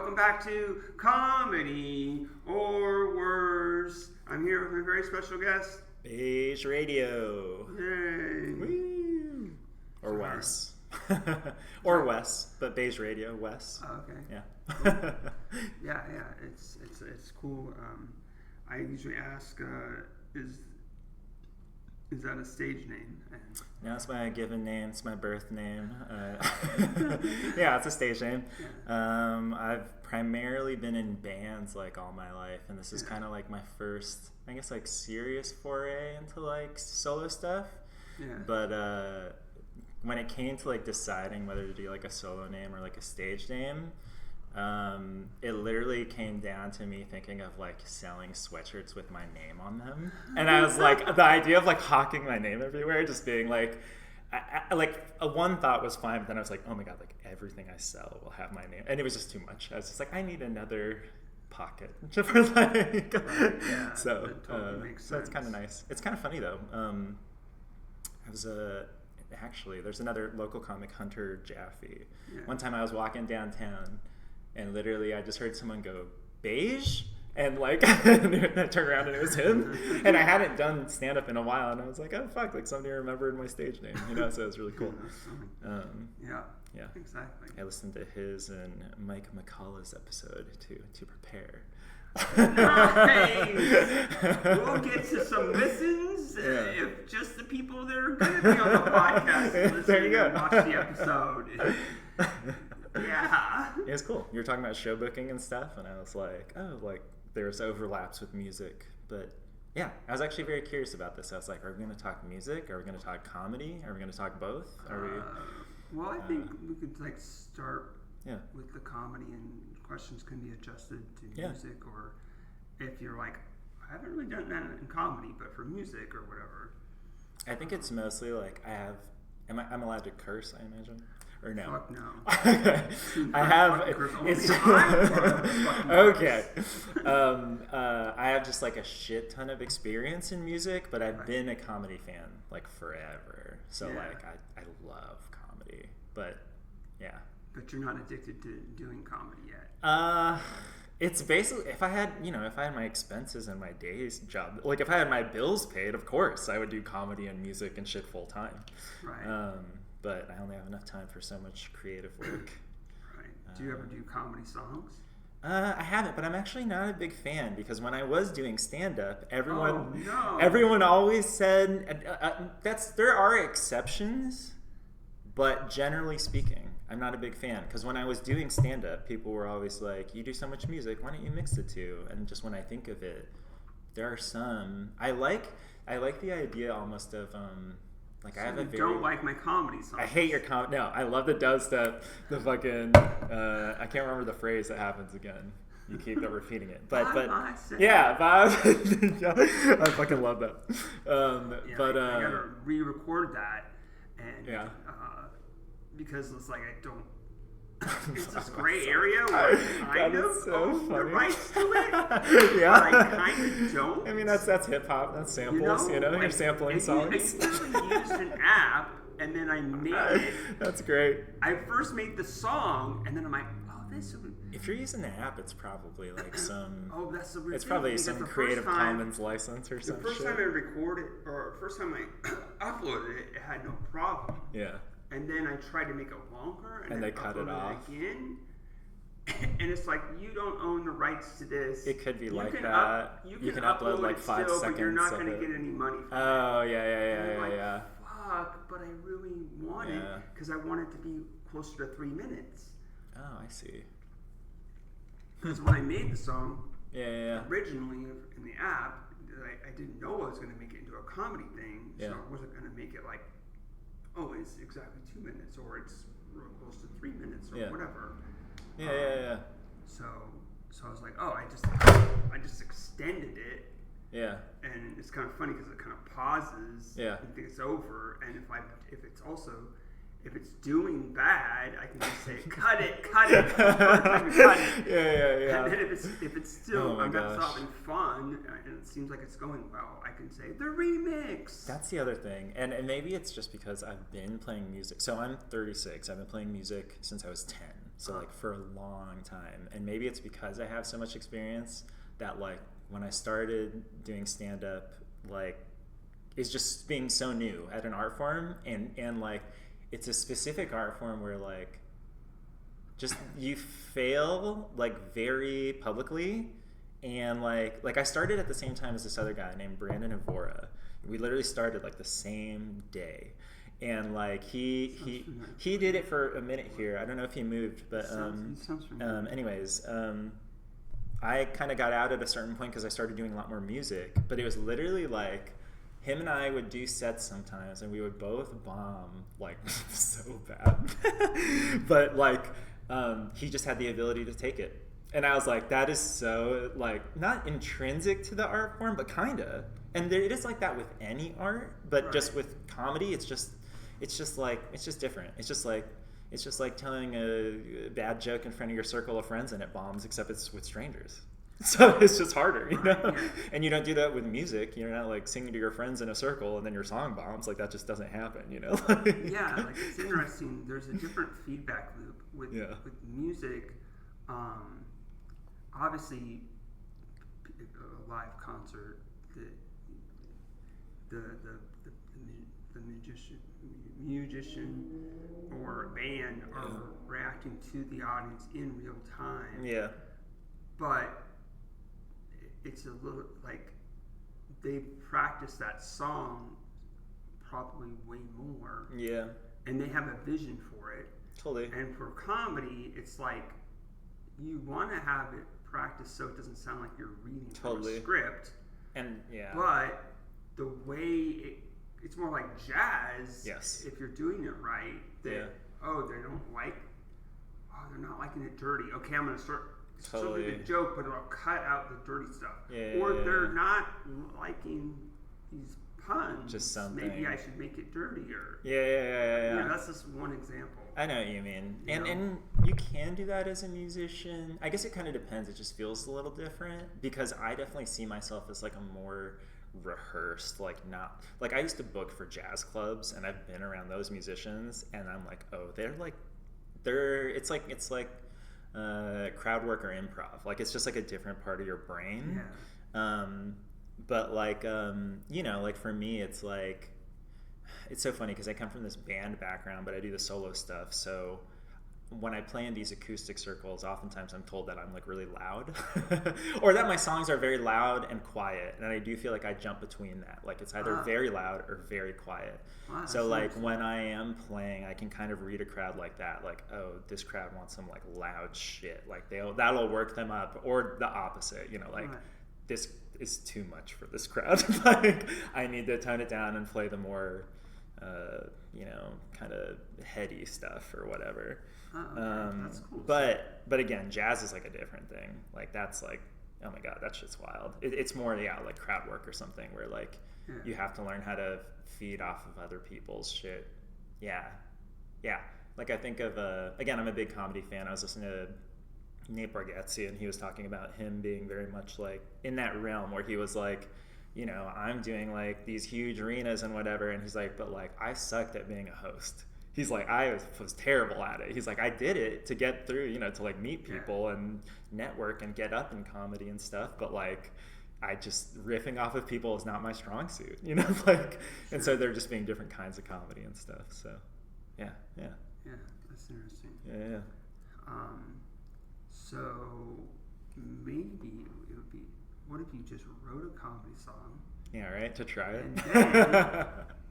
welcome back to Comedy or Worse. I'm here with my very special guest, Beige Radio. Yay! Woo. Or Wes. Or Wes, but Beige Radio, Wes. Oh, okay. Yeah. yeah. It's cool. I usually ask, is that a stage name? No, it's my given name. It's my birth name. Yeah, it's a stage name. Yeah. I've primarily been in bands like all my life, and this is kind of like my first, I guess, like serious foray into like solo stuff. Yeah. But when it came to like deciding whether to do like a solo name or like a stage name, it literally came down to me thinking of like selling sweatshirts with my name on them, and I was like, the idea of like hawking my name everywhere, just being like, one thought was fine, but then I was like, oh my god, like everything I sell will have my name, and it was just too much. I was just like, I need another pocket for like, yeah, so that totally makes so it's sense. kind of nice. It's kind of funny though. I was actually there's another local comic, Hunter Jaffe. Yeah. One time I was walking downtown, and literally I just heard someone go, beige? And like, I turned around and it was him. And I hadn't done stand-up in a while, and I was like, oh fuck, like somebody remembered my stage name, you know, so it was really cool. Yeah, exactly. I listened to his and Mike McCullough's episode to prepare. Nice! We'll get to some listens if just the people that are going to be on the podcast listening and watch the episode. Yeah. It was cool. You were talking about show booking and stuff, and I was like, oh, like there's overlaps with music. But yeah, I was actually very curious about this. I was like, are we going to talk music? Are we going to talk comedy? Are we going to talk both? Are we? Well, I think we could like start with the comedy, and questions can be adjusted to music, or if you're like, I haven't really done that in comedy, but for music or whatever. I think it's mostly like I'm allowed to curse, I imagine. Or no? Fuck no. I have. It's okay. I have just like a shit ton of experience in music, but I've been a comedy fan like forever. So like I love comedy, but yeah. But you're not addicted to doing comedy yet. It's basically if I had my expenses and my day's job, like if I had my bills paid, of course I would do comedy and music and shit full time. Right. But I only have enough time for so much creative work. Right. Do you ever do comedy songs? I haven't, but I'm actually not a big fan, because when I was doing stand-up, everyone always said there are exceptions, but generally speaking, I'm not a big fan, because when I was doing stand-up, people were always like, you do so much music, why don't you mix the two? And just when I think of it, there are some I like the idea almost of like, so I have a very... don't like my comedy songs. I hate your comedy. No, I love the dubstep. The fucking... I can't remember the phrase that happens again. You keep repeating it. But yeah, Bob. I fucking love that. I gotta re-record that. And because it's like I don't... It's this gray area where I kind of own the rights to it, but I kind of don't. I mean, that's hip hop. That's samples. You know, you're sampling songs. I usually used an app, and then I made it. That's great. I first made the song, and then I'm like, oh, this would... If you're using an app, it's probably like some... Oh, that's the weird It's probably thing, some Creative Commons license or some shit. The first time I recorded, or first time I uploaded it, it had no problem. Yeah. And then I tried to make it longer, and they cut it off again. And it's like, you don't own the rights to this. It could be like that. You can upload like 5 seconds, but you're not going to get any money from it. Oh, yeah. Fuck, but I really want it, because I want it to be closer to 3 minutes. Oh, I see. Because when I made the song, yeah. originally in the app, I didn't know I was going to make it into a comedy thing, so I wasn't going to make it like, oh, it's exactly 2 minutes, or it's real close to 3 minutes, or whatever. Yeah. So I was like, oh, I just extended it. Yeah. And it's kind of funny because it kind of pauses. Yeah. And it's over. And if it's doing bad, I can just say, cut it. Cut it. Yeah. And then if it's still something fun, and it seems like it's going well, I can say the remix. That's the other thing, and maybe it's just because I've been playing music. So I'm 36. I've been playing music since I was 10. So like for a long time, and maybe it's because I have so much experience that like when I started doing stand-up, like it's just being so new at an art form, and like it's a specific art form where like just you fail like very publicly, and like I started at the same time as this other guy named Brandon Evora. We literally started like the same day, and like he did it for a minute here. I don't know if he moved, but anyways, I kind of got out at a certain point because I started doing a lot more music, but it was literally like him and I would do sets sometimes, and we would both bomb like so bad. But like he just had the ability to take it, and I was like, that is so like not intrinsic to the art form, but kinda. And it is like that with any art, but just with comedy, it's just different. It's just like telling a bad joke in front of your circle of friends and it bombs, except it's with strangers. So it's just harder, you know? Yeah. And you don't do that with music. You're not like singing to your friends in a circle and then your song bombs. Like that just doesn't happen, you know? Yeah, like it's interesting. There's a different feedback loop with music. Obviously, a live concert, the musician or band are reacting to the audience in real time. Yeah. But it's a little like they practice that song probably way more. Yeah. And they have a vision for it. Totally. And for comedy, it's like you want to have it practiced so it doesn't sound like you're reading from a script. And yeah. But the way it's more like jazz. Yes. If you're doing it right, that they're not liking it dirty. Okay, I'm gonna start something a joke, but I'll cut out the dirty stuff. They're not liking these puns. Just something. Maybe I should make it dirtier. Yeah. That's just one example. I know what you mean. And you can do that as a musician. I guess it kind of depends. It just feels a little different because I definitely see myself as like a more rehearsed, like not like I used to book for jazz clubs, and I've been around those musicians, and I'm like, oh, it's like crowd work or improv. Like it's just like a different part of your brain. But like like for me, it's like it's so funny because I come from this band background, but I do the solo stuff. So when I play in these acoustic circles, oftentimes I'm told that I'm like really loud or that my songs are very loud and quiet. And I do feel like I jump between that. Like it's either very loud or very quiet. Wow, so like when I am playing, I can kind of read a crowd like that. Like, oh, this crowd wants some like loud shit. Like that'll work them up, or the opposite, this is too much for this crowd. Like I need to tone it down and play the more, kind of heady stuff or whatever. That's cool. But again, jazz is like a different thing. Like that's like, oh my god, that shit's wild. It's more like crowd work or something where like you have to learn how to feed off of other people's shit. Yeah. Like I think of again, I'm a big comedy fan. I was listening to Nate Bargatze, and he was talking about him being very much like in that realm where he was like, I'm doing like these huge arenas and whatever, and he's like, but like I sucked at being a host. He's like, I was terrible at it. He's like, I did it to get through, to like meet people and network and get up in comedy and stuff. But like, I just riffing off of people is not my strong suit, and so they're just being different kinds of comedy and stuff. So, yeah. Yeah, that's interesting. Yeah. So maybe it would be, what if you just wrote a comedy song? Yeah, right. To try it.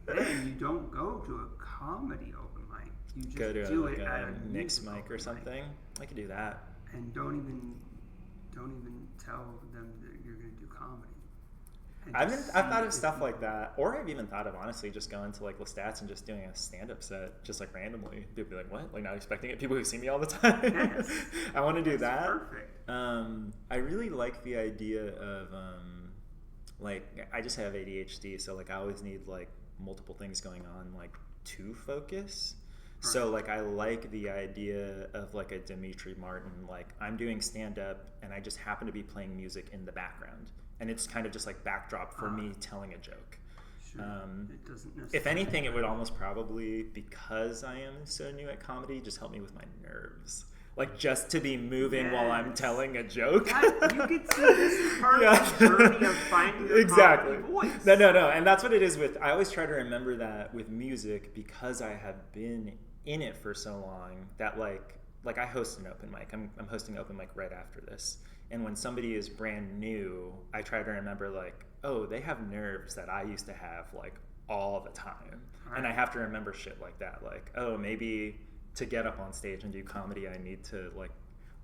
And then you don't go to a comedy open mic. You just go to do like it a at a mix mic or something. I could do that. And don't even tell them that you're going to do comedy. I've thought of stuff like that, or I've even thought of honestly just going to like Lestat's and just doing a stand-up set, just like randomly. People be like, "What?" Like not expecting it. People who see me all the time. Yes. I want to do that. Perfect. I really like the idea of like I just have ADHD, so like I always need like multiple things going on like to focus. Right. So like I like the idea of like a Dimitri Martin, like I'm doing stand-up and I just happen to be playing music in the background. And it's kind of just like backdrop for me telling a joke. Sure. It doesn't necessarily. If anything, it would almost probably, because I am so new at comedy, just help me with my nerves. like just to be moving while I'm telling a joke. You could see this is part of the journey of finding your exactly. voice. No, and that's what it is with. I always try to remember that with music because I have been in it for so long that like I host an open mic. I'm hosting open mic right after this, and when somebody is brand new, I try to remember like, oh, they have nerves that I used to have like all the time, and I have to remember shit like that. Like, oh, maybe to get up on stage and do comedy, I need to like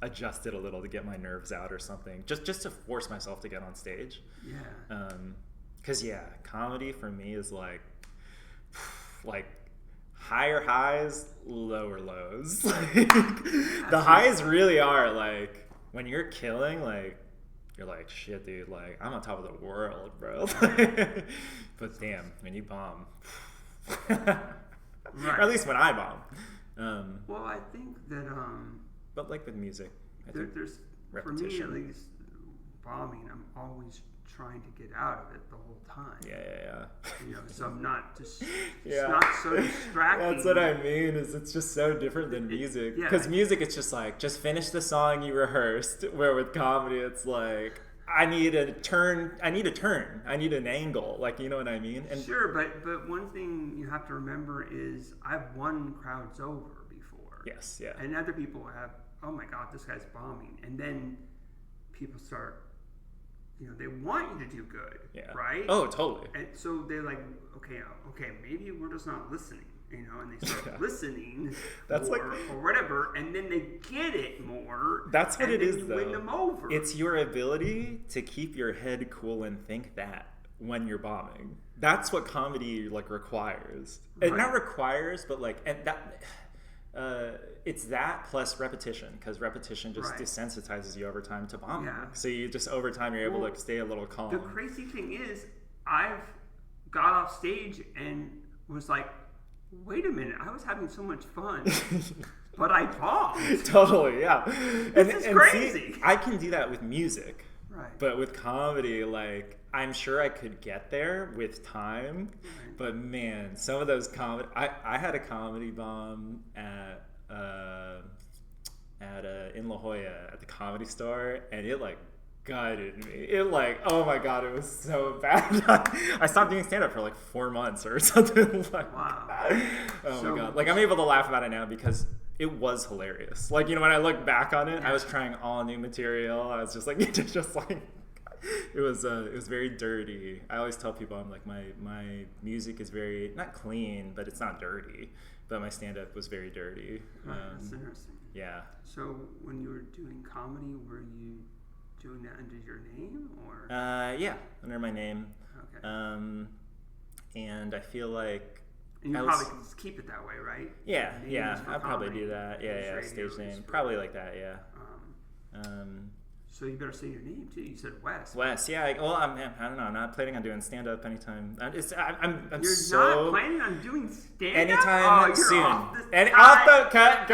adjust it a little to get my nerves out or something, just to force myself to get on stage. Because comedy for me is like higher highs, lower lows. The highs really are like when you're killing, like you're like, shit, dude, like I'm on top of the world, bro. But damn, when you bomb, or at least when I bomb. Well, I think that but like with music, there's repetition. For me at least, bombing, I'm always trying to get out of it the whole time. Yeah. You know, so I'm not just it's not so distracting. That's what I mean. Is it's just so different than music. Because music, it's just like just finish the song you rehearsed. Where with comedy, it's like I need a turn. I need an angle. Like, you know what I mean? And sure, but one thing you have to remember is I've won crowds over before. Yes, yeah. And other people have, oh my God, this guy's bombing. And then people start, you know, they want you to do good, right? Oh, totally. And so they're like, okay, maybe we're just not listening. You know, and they start listening that's or whatever, and then they get it more. That's what it is, though. Win them over. It's your ability to keep your head cool and think that when you're bombing. That's what comedy like requires. Right. Not requires, but like, and that it's that plus repetition, because repetition just desensitizes you over time to bombing. Yeah. So you just over time you're able to stay a little calm. The crazy thing is, I've got off stage and was like, wait a minute, I was having so much fun, but I bombed. Totally, yeah. This is crazy. See, I can do that with music. Right. But with comedy, like, I'm sure I could get there with time. Right. But man, some of those comedy... I had a comedy bomb in La Jolla at the Comedy Store, and it, like, gutted me. It like, oh my God, it was so bad. I stopped doing stand-up for like 4 months or something. Like, wow. Oh my God. Like, I'm able to laugh about it now because it was hilarious. Like, you know, when I look back on it, I was trying all new material. I was just like, it was very dirty. I always tell people, I'm like, my music is very, not clean, but it's not dirty. But my stand-up was very dirty. That's interesting. Yeah. So when you were doing comedy, were you doing that under your name, or? Yeah, under my name. Okay. And I feel like... And you probably can just keep it that way, right? Yeah, I'll probably do that. Yeah, stage name. Probably like that, yeah. So you better say your name, too. You said Wes. Wes, yeah. I don't know. I'm not planning on doing stand-up anytime. You're not planning on doing stand-up? Anytime soon. Off the cut.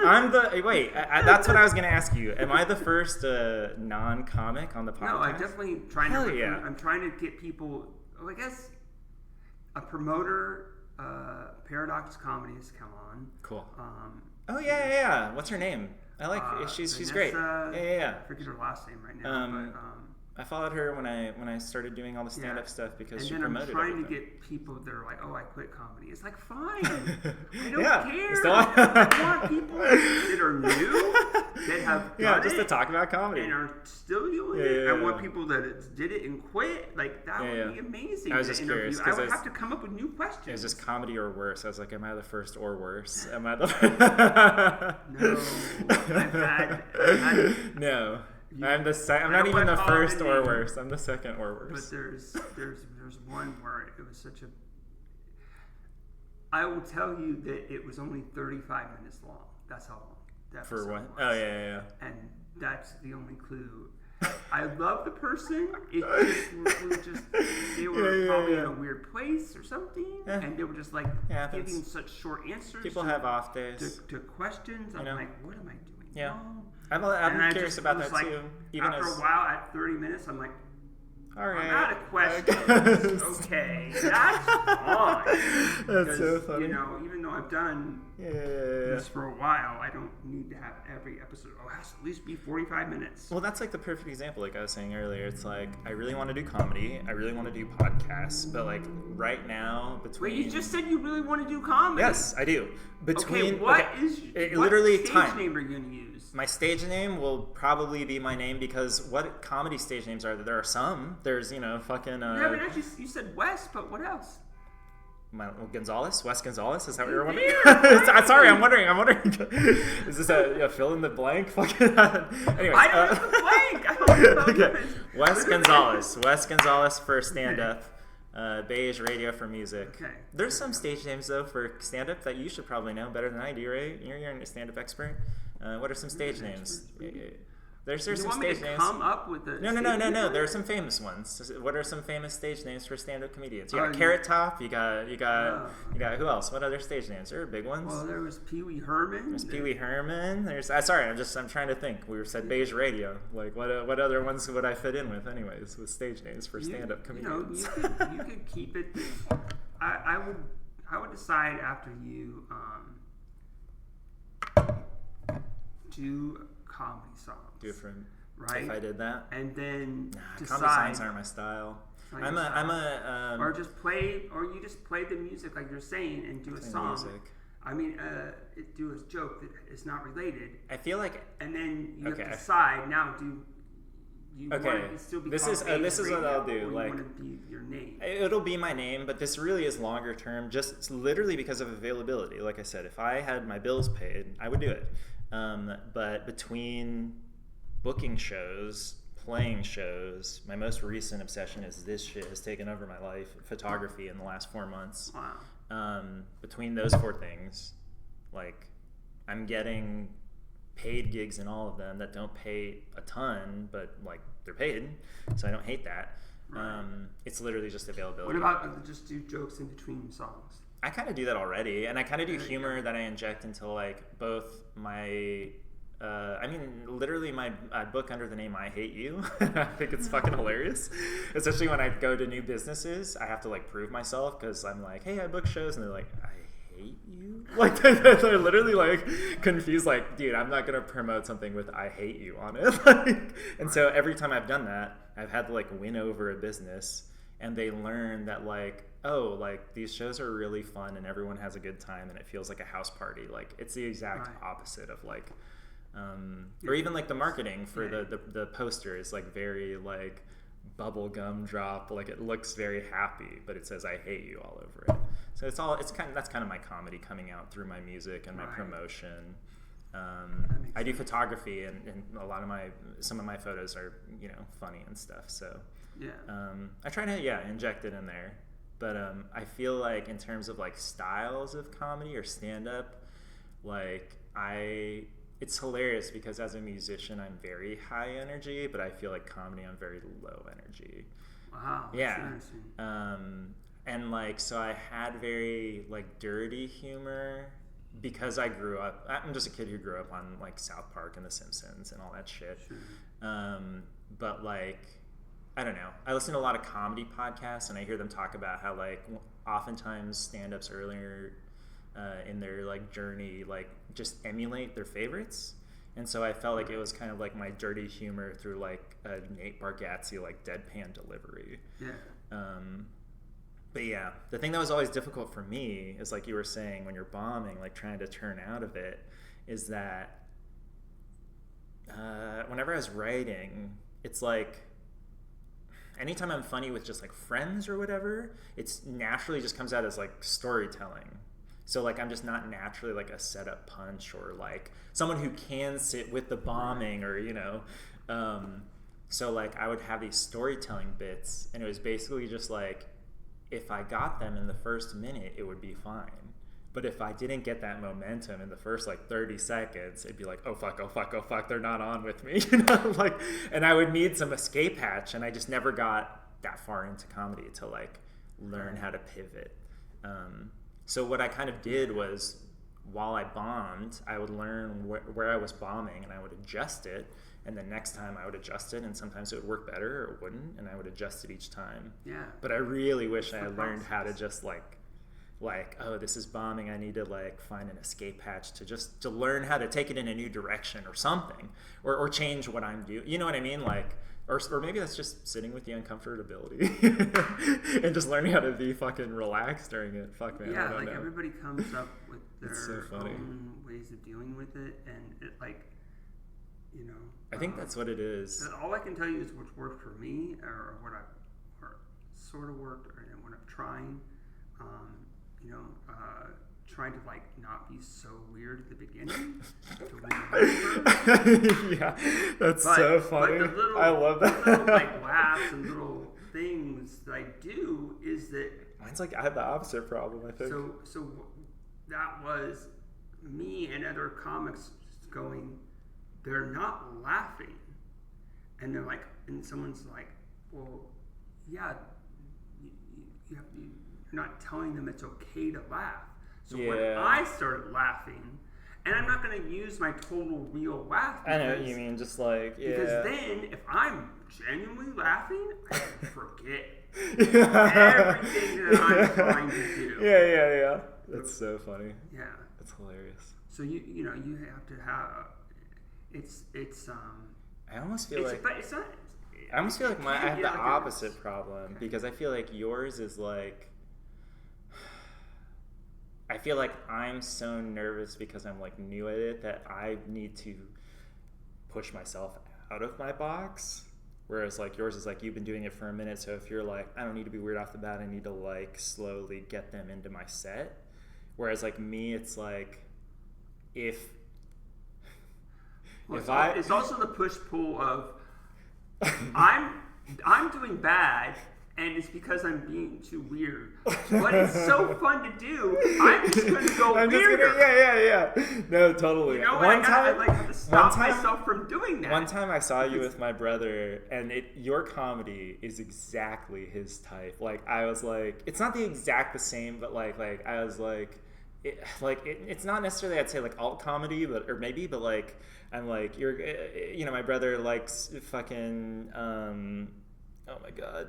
I'm the... Wait, that's what I was going to ask you. Am I the first non-comic on the podcast? No, I'm definitely trying Hell to... yeah. I'm trying to get people... Well, I guess a promoter, Paradox Comedies, come on. Cool. Yeah. What's her name? I like she's Vanessa, great. Yeah. I forget her last name right now. I followed her when I started doing all the stand-up stuff because she promoted it. And then I'm trying to get people that are like, oh, I quit comedy. It's like, fine. I don't care. I want people that are new, that have done just to talk about comedy. And are still doing it. I want people that did it and quit. Like, that would be amazing. I was just curious. I would have to come up with new questions. It was just comedy or worse. I was like, am I the first or worse? Am I the No. No. I'm not even the first or worse. I'm the second or worse. But there's one where it was such a... I will tell you that it was only 35 minutes long. That's how long that For what? was. Oh, yeah. And that's the only clue. I love the person. It just they were probably in a weird place or something, and they were just like giving such short answers. People have off days to questions. I'm like, what am I doing? Yeah. wrong? I'm curious about that like, too. Even after a while, at 30 minutes, I'm like, all right, I'm out of questions. Okay, that's fine. That's so funny. You know, even though I've done this for a while. I don't need to have every episode. Oh, it has to at least be 45 minutes. Well, that's like the perfect example. Like I was saying earlier, it's like I really want to do comedy. I really want to do podcasts. But like right now, between... Wait, you just said you really want to do comedy. Yes, I do. What stage name are you going to use? My stage name will probably be my name, because what comedy stage names are there? There are some. There's, fucking... Yeah, but actually, you said Wes, but what else? Gonzalez? Wes Gonzalez? Is that what you're wondering? Yeah, Sorry, I'm wondering. Is this a fill in the blank? Anyways, I don't have the blank. I don't know. Okay. Wes Gonzalez. Wes Gonzalez for stand-up. Beige Radio for music. Okay. There's some stage names, though, for stand-up that you should probably know better than I do, right? You're a stand-up expert. What are some stage names? There's some stage names. Come up with the No. There are some famous ones. What are some famous stage names for stand-up comedians? You got Carrot Top. You got who else? What other stage names? There are big ones. Well, there was Pee Wee Herman. There's Pee Wee Herman. I'm trying to think. We said Beige Radio. Like what other ones would I fit in with? Anyways, with stage names for stand-up comedians. You could keep it. I would decide after you do comedy songs. Different, right? If I did that, and then decide. Comedy songs aren't my style. Or just play the music like you're saying and do a song. Music. I mean, do a joke that is not related. I feel like, and then you have to decide now. Do you want to still be? This is what I'll do. Or like, you want to be your name. It'll be my name, but this really is longer term. Just literally because of availability. Like I said, if I had my bills paid, I would do it. But between booking shows, playing shows, my most recent obsession is this shit has taken over my life, photography, in the last 4 months. Wow. Between those four things, like, I'm getting paid gigs in all of them that don't pay a ton, but like they're paid, so I don't hate that. Right. It's literally just availability. What about just do jokes in between songs? I kind of do that already, and I kind of do humor that I inject into like both my literally I book under the name I Hate You. I think it's fucking hilarious. Especially when I go to new businesses, I have to like prove myself, because I'm like, hey, I book shows, and they're like, I hate you? Like, they're literally like confused, like, dude, I'm not going to promote something with I hate you on it. And so every time I've done that, I've had to like win over a business, and they learn that like, oh, like these shows are really fun and everyone has a good time and it feels like a house party. Like, it's the exact opposite of like, or even like the marketing for the poster is like very like bubblegum drop, like it looks very happy, but it says I hate you all over it. So that's kind of my comedy coming out through my music and my promotion. I do photography, and a lot of some of my photos are, funny and stuff. So I try to inject it in there. But I feel like in terms of like styles of comedy or stand up, like it's hilarious because as a musician I'm very high energy, but I feel like comedy I'm very low energy. Wow. Yeah. And like, so I had very like dirty humor because I'm just a kid who grew up on like South Park and The Simpsons and all that shit. Sure. But like, I don't know. I listen to a lot of comedy podcasts, and I hear them talk about how like oftentimes stand-ups earlier in their like journey like just emulate their favorites. And so I felt like it was kind of like my dirty humor through like a Nate Bargatze like deadpan delivery. Yeah. But yeah, the thing that was always difficult for me is, like you were saying, when you're bombing, like trying to turn out of it, is that whenever I was writing, it's like anytime I'm funny with just like friends or whatever, it's naturally just comes out as like storytelling. So like I'm just not naturally like a setup punch or like someone who can sit with the bombing or so like I would have these storytelling bits, and it was basically just like, if I got them in the first minute, it would be fine. But if I didn't get that momentum in the first like 30 seconds, it'd be like, oh fuck, they're not on with me, like, and I would need some escape hatch, and I just never got that far into comedy to like learn how to pivot. So what I kind of did was, while I bombed, I would learn where I was bombing, and I would adjust it, and the next time I would adjust it, and sometimes it would work better or it wouldn't, and I would adjust it each time. Yeah. But I really wish I had learned how to just like like, oh, this is bombing, I need to like find an escape hatch to learn how to take it in a new direction or something, or change what I'm doing. You know what I mean? Like, or maybe that's just sitting with the uncomfortability and just learning how to be fucking relaxed during it. Fuck, man. Yeah, I don't know. Everybody comes up with their so own ways of dealing with it, and it I think that's what it is. All I can tell you is what's worked for me, or what I've sort of worked, or what I'm trying. Trying to like not be so weird at the beginning. Yeah, that's so funny. I love that. Little like laughs and little things that I do is that mine's like I have the opposite problem. I think. So that was me and other comics going. They're not laughing, and they're like, and someone's like, well, yeah, you're not telling them it's okay to laugh. So when I started laughing, and I'm not going to use my total real laugh. I know what you mean, just like, yeah. Because then, if I'm genuinely laughing, I can forget everything that I'm trying to do. Yeah. That's so funny. Yeah. That's hilarious. So you have to have, it's I almost feel like, but it's not. I almost feel like I have the opposite problem, because I feel like yours is like, I feel like I'm so nervous because I'm like new at it that I need to push myself out of my box. Whereas like yours is like you've been doing it for a minute, so if you're like, I don't need to be weird off the bat, I need to like slowly get them into my set. Whereas like me, it's like it's also the push pull of I'm doing bad. And it's because I'm being too weird. But it's so fun to do. I'm just going to go weirder. Yeah. No, totally. You know, I have to stop myself from doing that. One time I saw you with my brother, and your comedy is exactly his type. Like, I was like, it's not the exact the same, but like I was like, it's not necessarily, I'd say like alt comedy, but like, I'm like, my brother likes fucking, oh my God.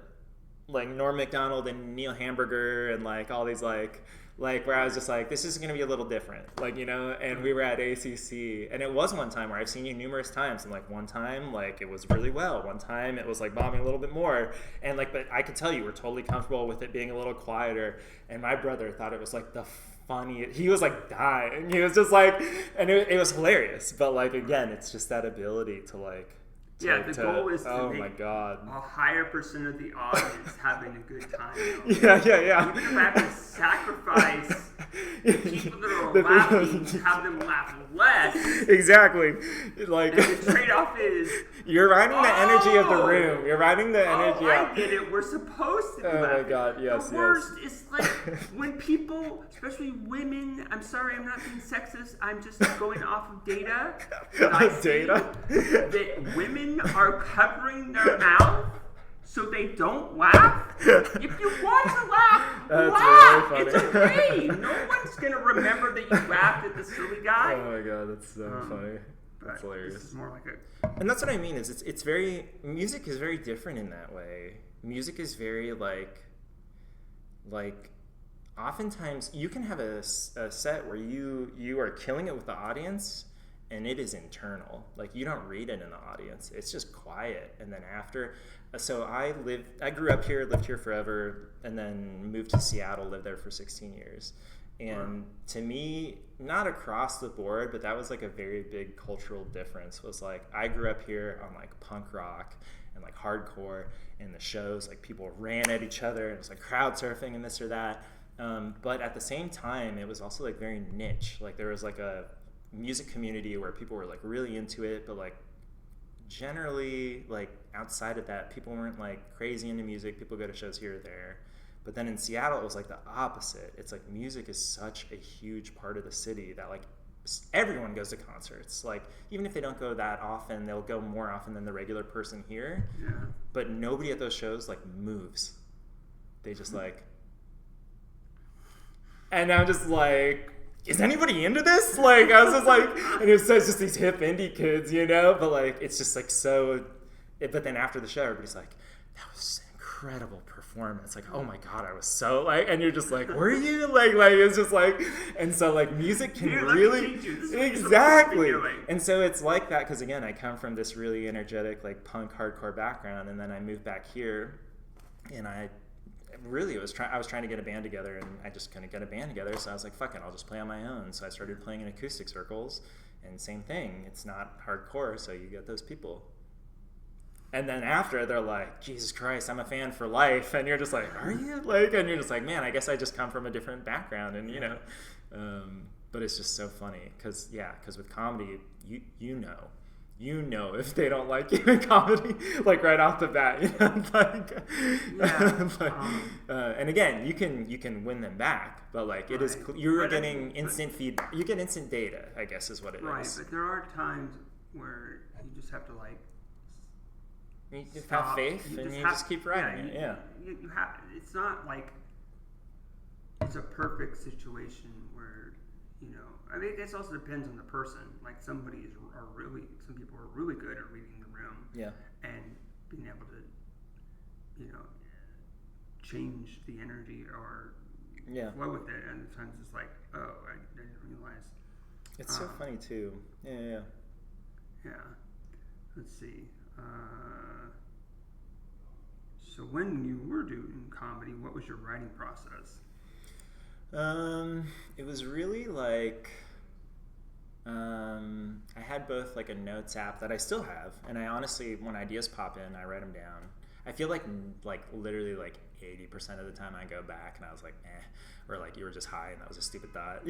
Like Norm Macdonald and Neil Hamburger and like all these like where I was just like, this is going to be a little different, like, and we were at ACC, and it was one time where I've seen you numerous times, and like one time like it was really well, one time it was like bombing a little bit more, and like, but I could tell you were totally comfortable with it being a little quieter, and my brother thought it was like the funniest. He was like dying. He was just like, and it was hilarious, but like again, it's just that ability to like. The goal is to make a higher percent of the audience having a good time. Yeah. Even if I have to sacrifice people that are laughing to have them laugh less. Exactly. Like, and the trade-off is you're riding the energy of the room. You're riding the energy. I get it. We're supposed to be laughing. My God, yes. The worst is like when people, especially women. I'm sorry, I'm not being sexist. I'm just going off of data. That women are covering their mouth so they don't laugh. If you want to laugh, laugh. Really it's okay. No one's gonna remember that you laughed at the silly guy. Oh my God, that's so funny. That's hilarious. This is more like and that's what I mean. Is it's very, music is very different in that way. Music is very like oftentimes you can have a set where you are killing it with the audience. And it is internal. Like, you don't read it in the audience. It's just quiet. And then after, so I grew up here, lived here forever, and then moved to Seattle, lived there for 16 years. And to me, not across the board, but that was like a very big cultural difference, was like, I grew up here on like punk rock and like hardcore, and the shows, like people ran at each other, and it was like crowd surfing and this or that. But at the same time, it was also like very niche. Like, there was like a music community where people were like really into it, but like generally like outside of that, people weren't like crazy into music. People go to shows here or there. But then in Seattle, it was like the opposite. It's like music is such a huge part of the city that like everyone goes to concerts. Like, even if they don't go that often, they'll go more often than the regular person here. Yeah. But nobody at those shows like moves. They just like, and I'm just like, is anybody into this? Like, I was just like, and it was just these hip indie kids, but like, it's just like so, but then after the show, everybody's like, that was an incredible performance. perform. It's like, oh my God, I was so like, and you're just like, were you? Like, it's just like, and so like music can really, exactly. And so it's like that, because again, I come from this really energetic, like punk hardcore background, and then I moved back here, and I was trying to get a band together, and I just couldn't get a band together, so I was like, fuck it, I'll just play on my own. So I started playing in acoustic circles, and same thing, it's not hardcore, so you get those people. And then after, they're like, Jesus Christ, I'm a fan for life. And you're just like, are you? Like, and you're just like, man, I guess I just come from a different background. And, you know, but it's just so funny. Because with comedy, you know if they don't like you in comedy, like right off the bat, you know, and again, you can win them back, but like it is, you're getting instant feedback. You get instant data, I guess is what it is. Right, but there are times where you just have to like, you just have faith, and you just keep writing it. Yeah, you have. It's not like it's a perfect situation where, you know. I mean, it also depends on the person. Like some people are really good at reading the room. Yeah. And being able to, you know, change the energy or flow with it. And sometimes it's like, oh, I didn't realize. It's so funny too. Yeah. Let's see. So when you were doing comedy, what was your writing process? It was really like, I had both like a notes app that I still have, and I honestly, when ideas pop in, I write them down. I feel like literally like 80% of the time I go back and I was like, or like you were just high and that was a stupid thought.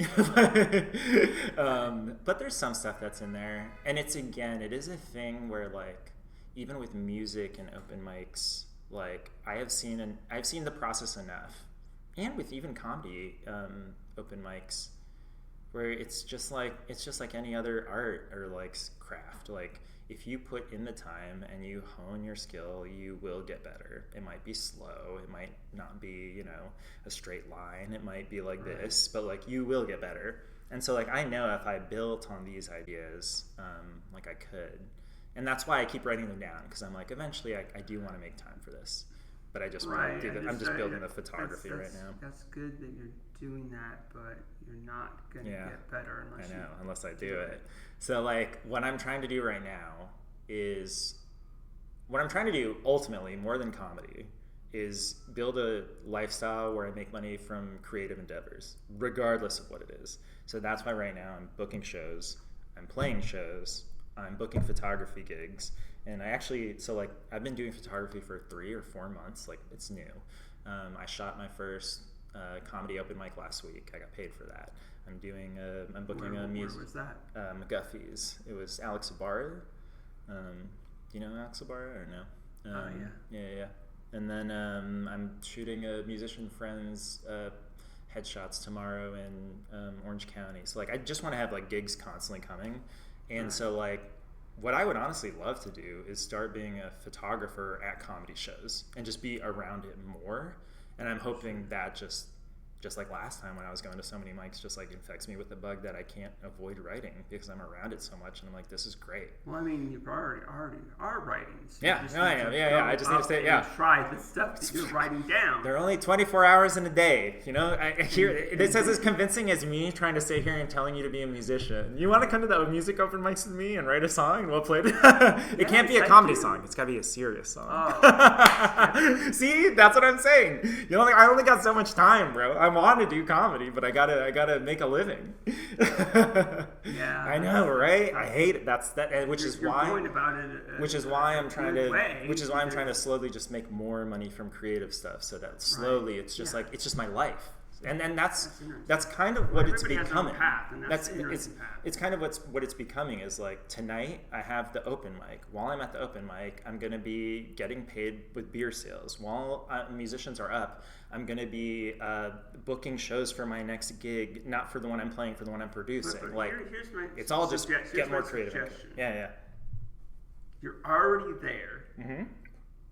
But there's some stuff that's in there, and it is a thing where like, even with music and open mics, like I've seen the process enough, and with even comedy open mics, where it's just like any other art or like craft. Like if you put in the time and you hone your skill, you will get better. It might be slow, it might not be, you know, a straight line, it might be like this, but like you will get better. And so like I know if I built on these ideas, like I could. And that's why I keep writing them down, because I'm like, eventually I do want to make time for this, but I just want to do that. I'm just building the photography right now. That's good that you're doing that, but you're not going to get better unless I do it. So like what I'm trying to do right now is, what I'm trying to do ultimately, more than comedy, is build a lifestyle where I make money from creative endeavors, regardless of what it is. So that's why right now I'm booking shows, I'm playing shows, I'm booking photography gigs, and I've been doing photography for 3 or 4 months. Like it's new. I shot my first comedy open mic last week. I got paid for that. I'm booking a music. Where was that? McGuffey's. It was Alex Ibarra. Do you know Alex Ibarra or no? Yeah. And then I'm shooting a musician friend's headshots tomorrow in Orange County. So like I just want to have like gigs constantly coming. And so like what I would honestly love to do is start being a photographer at comedy shows and just be around it more. And I'm hoping that just like last time when I was going to so many mics, just like infects me with the bug that I can't avoid writing because I'm around it so much, and I'm like, this is great. Well, I mean, you already are writing. So I am. I just need to say, try the stuff that you're writing down. There are only 24 hours in a day. You know, I hear this as convincing as me trying to sit here and telling you to be a musician. You want to come to the music open mics with me and write a song and we'll play it? It can't be a comedy song. It's got to be a serious song. Oh. See, that's what I'm saying. You know, like, I only got so much time, bro. I want to do comedy, but I gotta make a living. Yeah, I know, right? I hate it. Which is why I'm trying to slowly just make more money from creative stuff, so that slowly it's just like it's just my life. And that's kind of what it's becoming. It's kind of what it's becoming is like tonight I have the open mic. While I'm at the open mic, I'm going to be getting paid with beer sales. While musicians are up, I'm going to be booking shows for my next gig, not for the one I'm playing, for the one I'm producing. It's all just get more creative. Yeah. You're already there. Mm-hmm.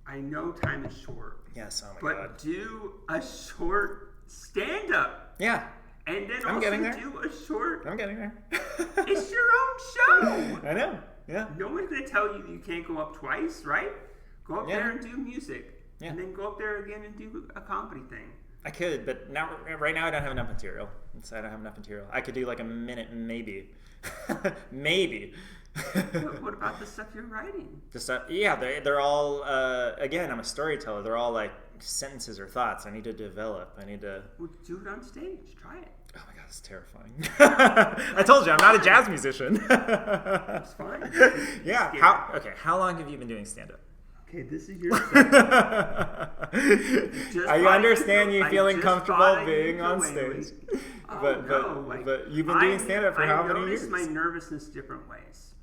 I know time is short. Yes, oh my God. But do a short stand up. Yeah. And then I'm do a short. I'm getting there. It's your own show. I know. Yeah. No one's going to tell you that you can't go up twice, right? Go up there and do music. and then go up there again and do a comedy thing. I could, but right now I don't have enough material. I don't have enough material. I could do like a minute, maybe. Maybe. What about the stuff you're writing? The stuff, yeah, they're all, again, I'm a storyteller. They're all like sentences or thoughts I need to develop. I need to... Well, do it on stage. Try it. Oh my God, it's terrifying. I told you, I'm not a jazz musician. That's fine. Yeah. How long have you been doing stand-up? Okay, this is your segment. I understand you feeling comfortable being on stage. But you've been doing stand-up for how many years? I notice my nervousness different ways.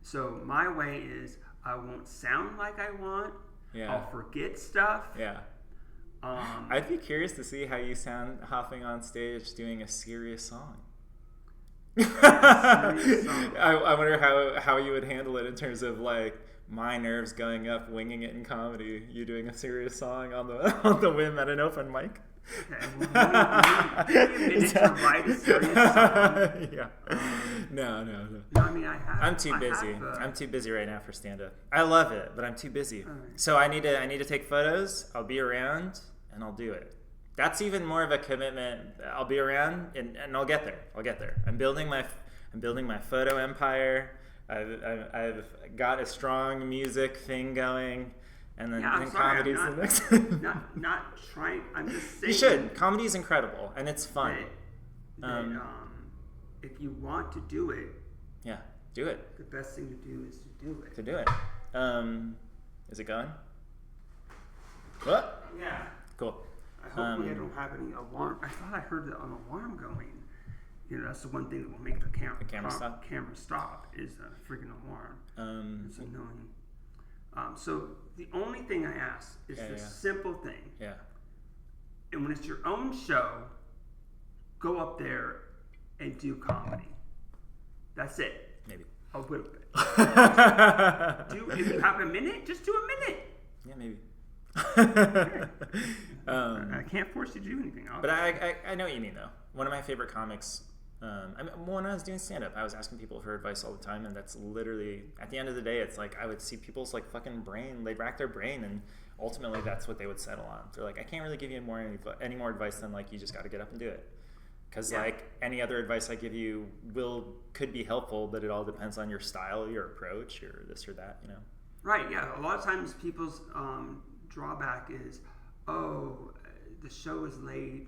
So my way is I won't sound like I want. Yeah. I'll forget stuff. Yeah. I'd be curious to see how you sound hopping on stage doing a serious song. I wonder how you would handle it in terms of like my nerves going up, winging it in comedy. You doing a serious song on the whim at an open mic. Okay, well, give me a minute to write a serious song. Yeah. No. No, I mean, I'm too busy. I'm too busy right now for stand-up. I love it, but I'm too busy. Right. So I need to take photos. I'll be around, and I'll do it. That's even more of a commitment. I'll be around, and I'll get there. I'm building my photo empire. I've got a strong music thing going. And then comedy's the next. not trying. I'm just saying. You should. Comedy's incredible and it's fun. If you want to do it, yeah, do it. The best thing to do is to do it. Is it going? What? Yeah. Cool. I hope I don't have any alarm. I thought I heard an alarm going. You know, that's the one thing that will make the camera stop is a freaking alarm. It's annoying. So the only thing I ask is simple thing. Yeah. And when it's your own show, go up there and do comedy. That's it. Maybe. A little bit. If you have a minute, just do a minute. Yeah, maybe. I can't force you to do anything. But I know what you mean, though. One of my favorite comics... when I was doing stand-up, I was asking people for advice all the time, and that's literally, at the end of the day, it's like I would see people's like fucking brain, they'd rack their brain, and ultimately that's what they would settle on. They're like, I can't really give you any more advice than like, you just got to get up and do it. Because like any other advice I give you could be helpful, but it all depends on your style, your approach, your this or that, you know? Right, yeah. A lot of times people's drawback is, the show is late,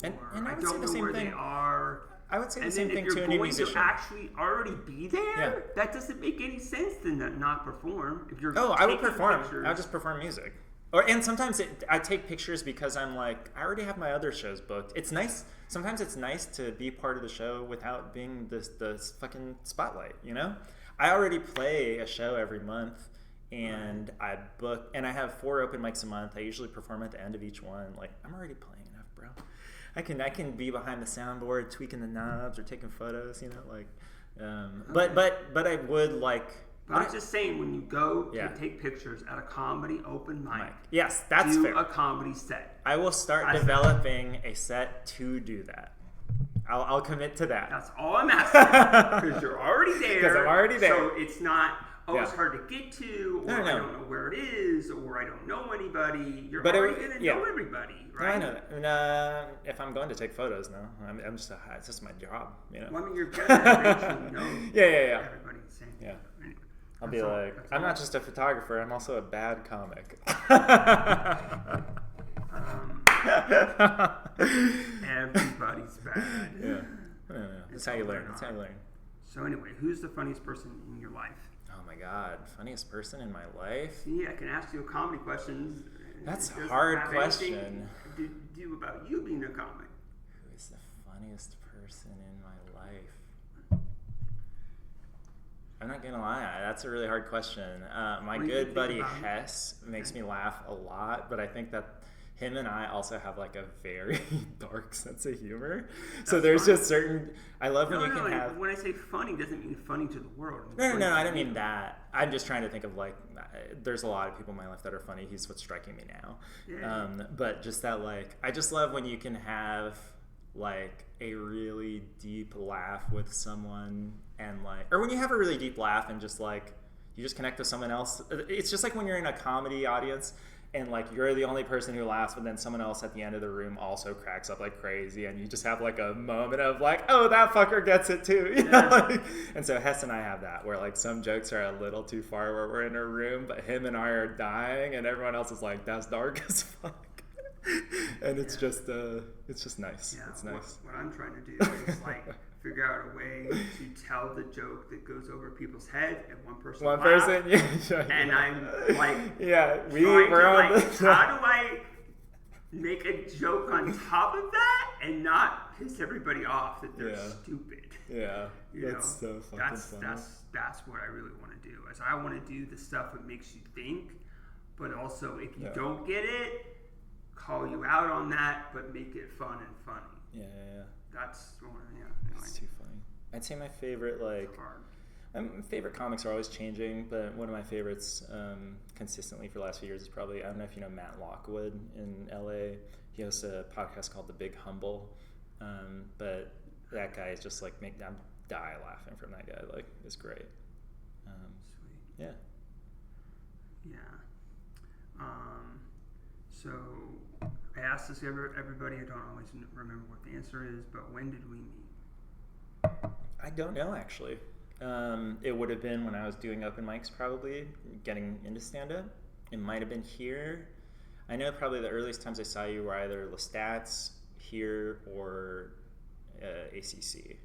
or I don't know where they are. I would say the same thing to a new musician. If you're going to actually already be there, that doesn't make any sense to not perform. If you're I would perform. I'll just perform music. And sometimes I take pictures because I'm like, I already have my other shows booked. It's nice. Sometimes it's nice to be part of the show without being the fucking spotlight, you know? I already play a show every month, and I have 4 open mics a month. I usually perform at the end of each one. Like, I'm already playing enough, bro. I can be behind the soundboard, tweaking the knobs or taking photos, you know, like. But I would like. But I'm just saying, when you go to take pictures at a comedy open mic, yes, that's fair. Do a comedy set. I will start developing a set to do that. I'll commit to that. That's all I'm asking, because you're already there. Because I'm already there. So it's not. It's hard to get to, or I don't know where it is, or I don't know anybody. You're already going to know everybody, right? No, I know that. And if I'm going to take photos, no. I'm just it's just my job, you know. Well, I mean, you're going to eventually know everybody saying. Yeah. Anyway, I'll be like, I'm not just a photographer, I'm also a bad comic. Everybody's bad. Yeah. That's how you learn. So anyway, who's the funniest person in your life? Oh my God, funniest person in my life? See, I can ask you a comedy question. That's a hard question. To do about you being a comic. Who is the funniest person in my life? I'm not gonna lie, that's a really hard question. My good buddy Hess makes me laugh a lot, but I think that him and I also have like a very dark sense of humor. So there's just certain. I love when you can have. When I say funny, doesn't mean funny to the world. No, I don't mean that. I'm just trying to think of like. There's a lot of people in my life that are funny. He's what's striking me now. Yeah. But just that, like, I just love when you can have like a really deep laugh with someone, and like, or when you have a really deep laugh and just like you just connect with someone else. It's just like when you're in a comedy audience. and like you're the only person who laughs, but then someone else at the end of the room also cracks up like crazy, and you just have like a moment of like, oh, that fucker gets it too, you know? Like, and so Hess and I have that where like some jokes are a little too far where we're in a room, but him and I are dying, and everyone else is like, that's dark as fuck. And it's just nice. Yeah, it's nice. What I'm trying to do is like figure out a way to tell the joke that goes over people's head and one person and I'm like we're on how do I make a joke on top of that and not piss everybody off that they're stupid. That's so fucking funny. That's what I really want to do is I want to do the stuff that makes you think, but also if you don't get it, call you out on that, but make it fun and funny. That's It's too funny. I'd say my favorite favorite comics are always changing, but one of my favorites consistently for the last few years is probably, I don't know if you know Matt Lockwood in LA. He has a podcast called The Big Humble, but that guy is just like I'm die laughing from that guy. Like, it's great. Sweet. So I asked this everybody. I don't always remember what the answer is, but when did we meet? I don't know, actually. It would have been when I was doing open mics, probably, getting into stand-up. It might have been here. I know probably the earliest times I saw you were either Lestat's, here, or ACC.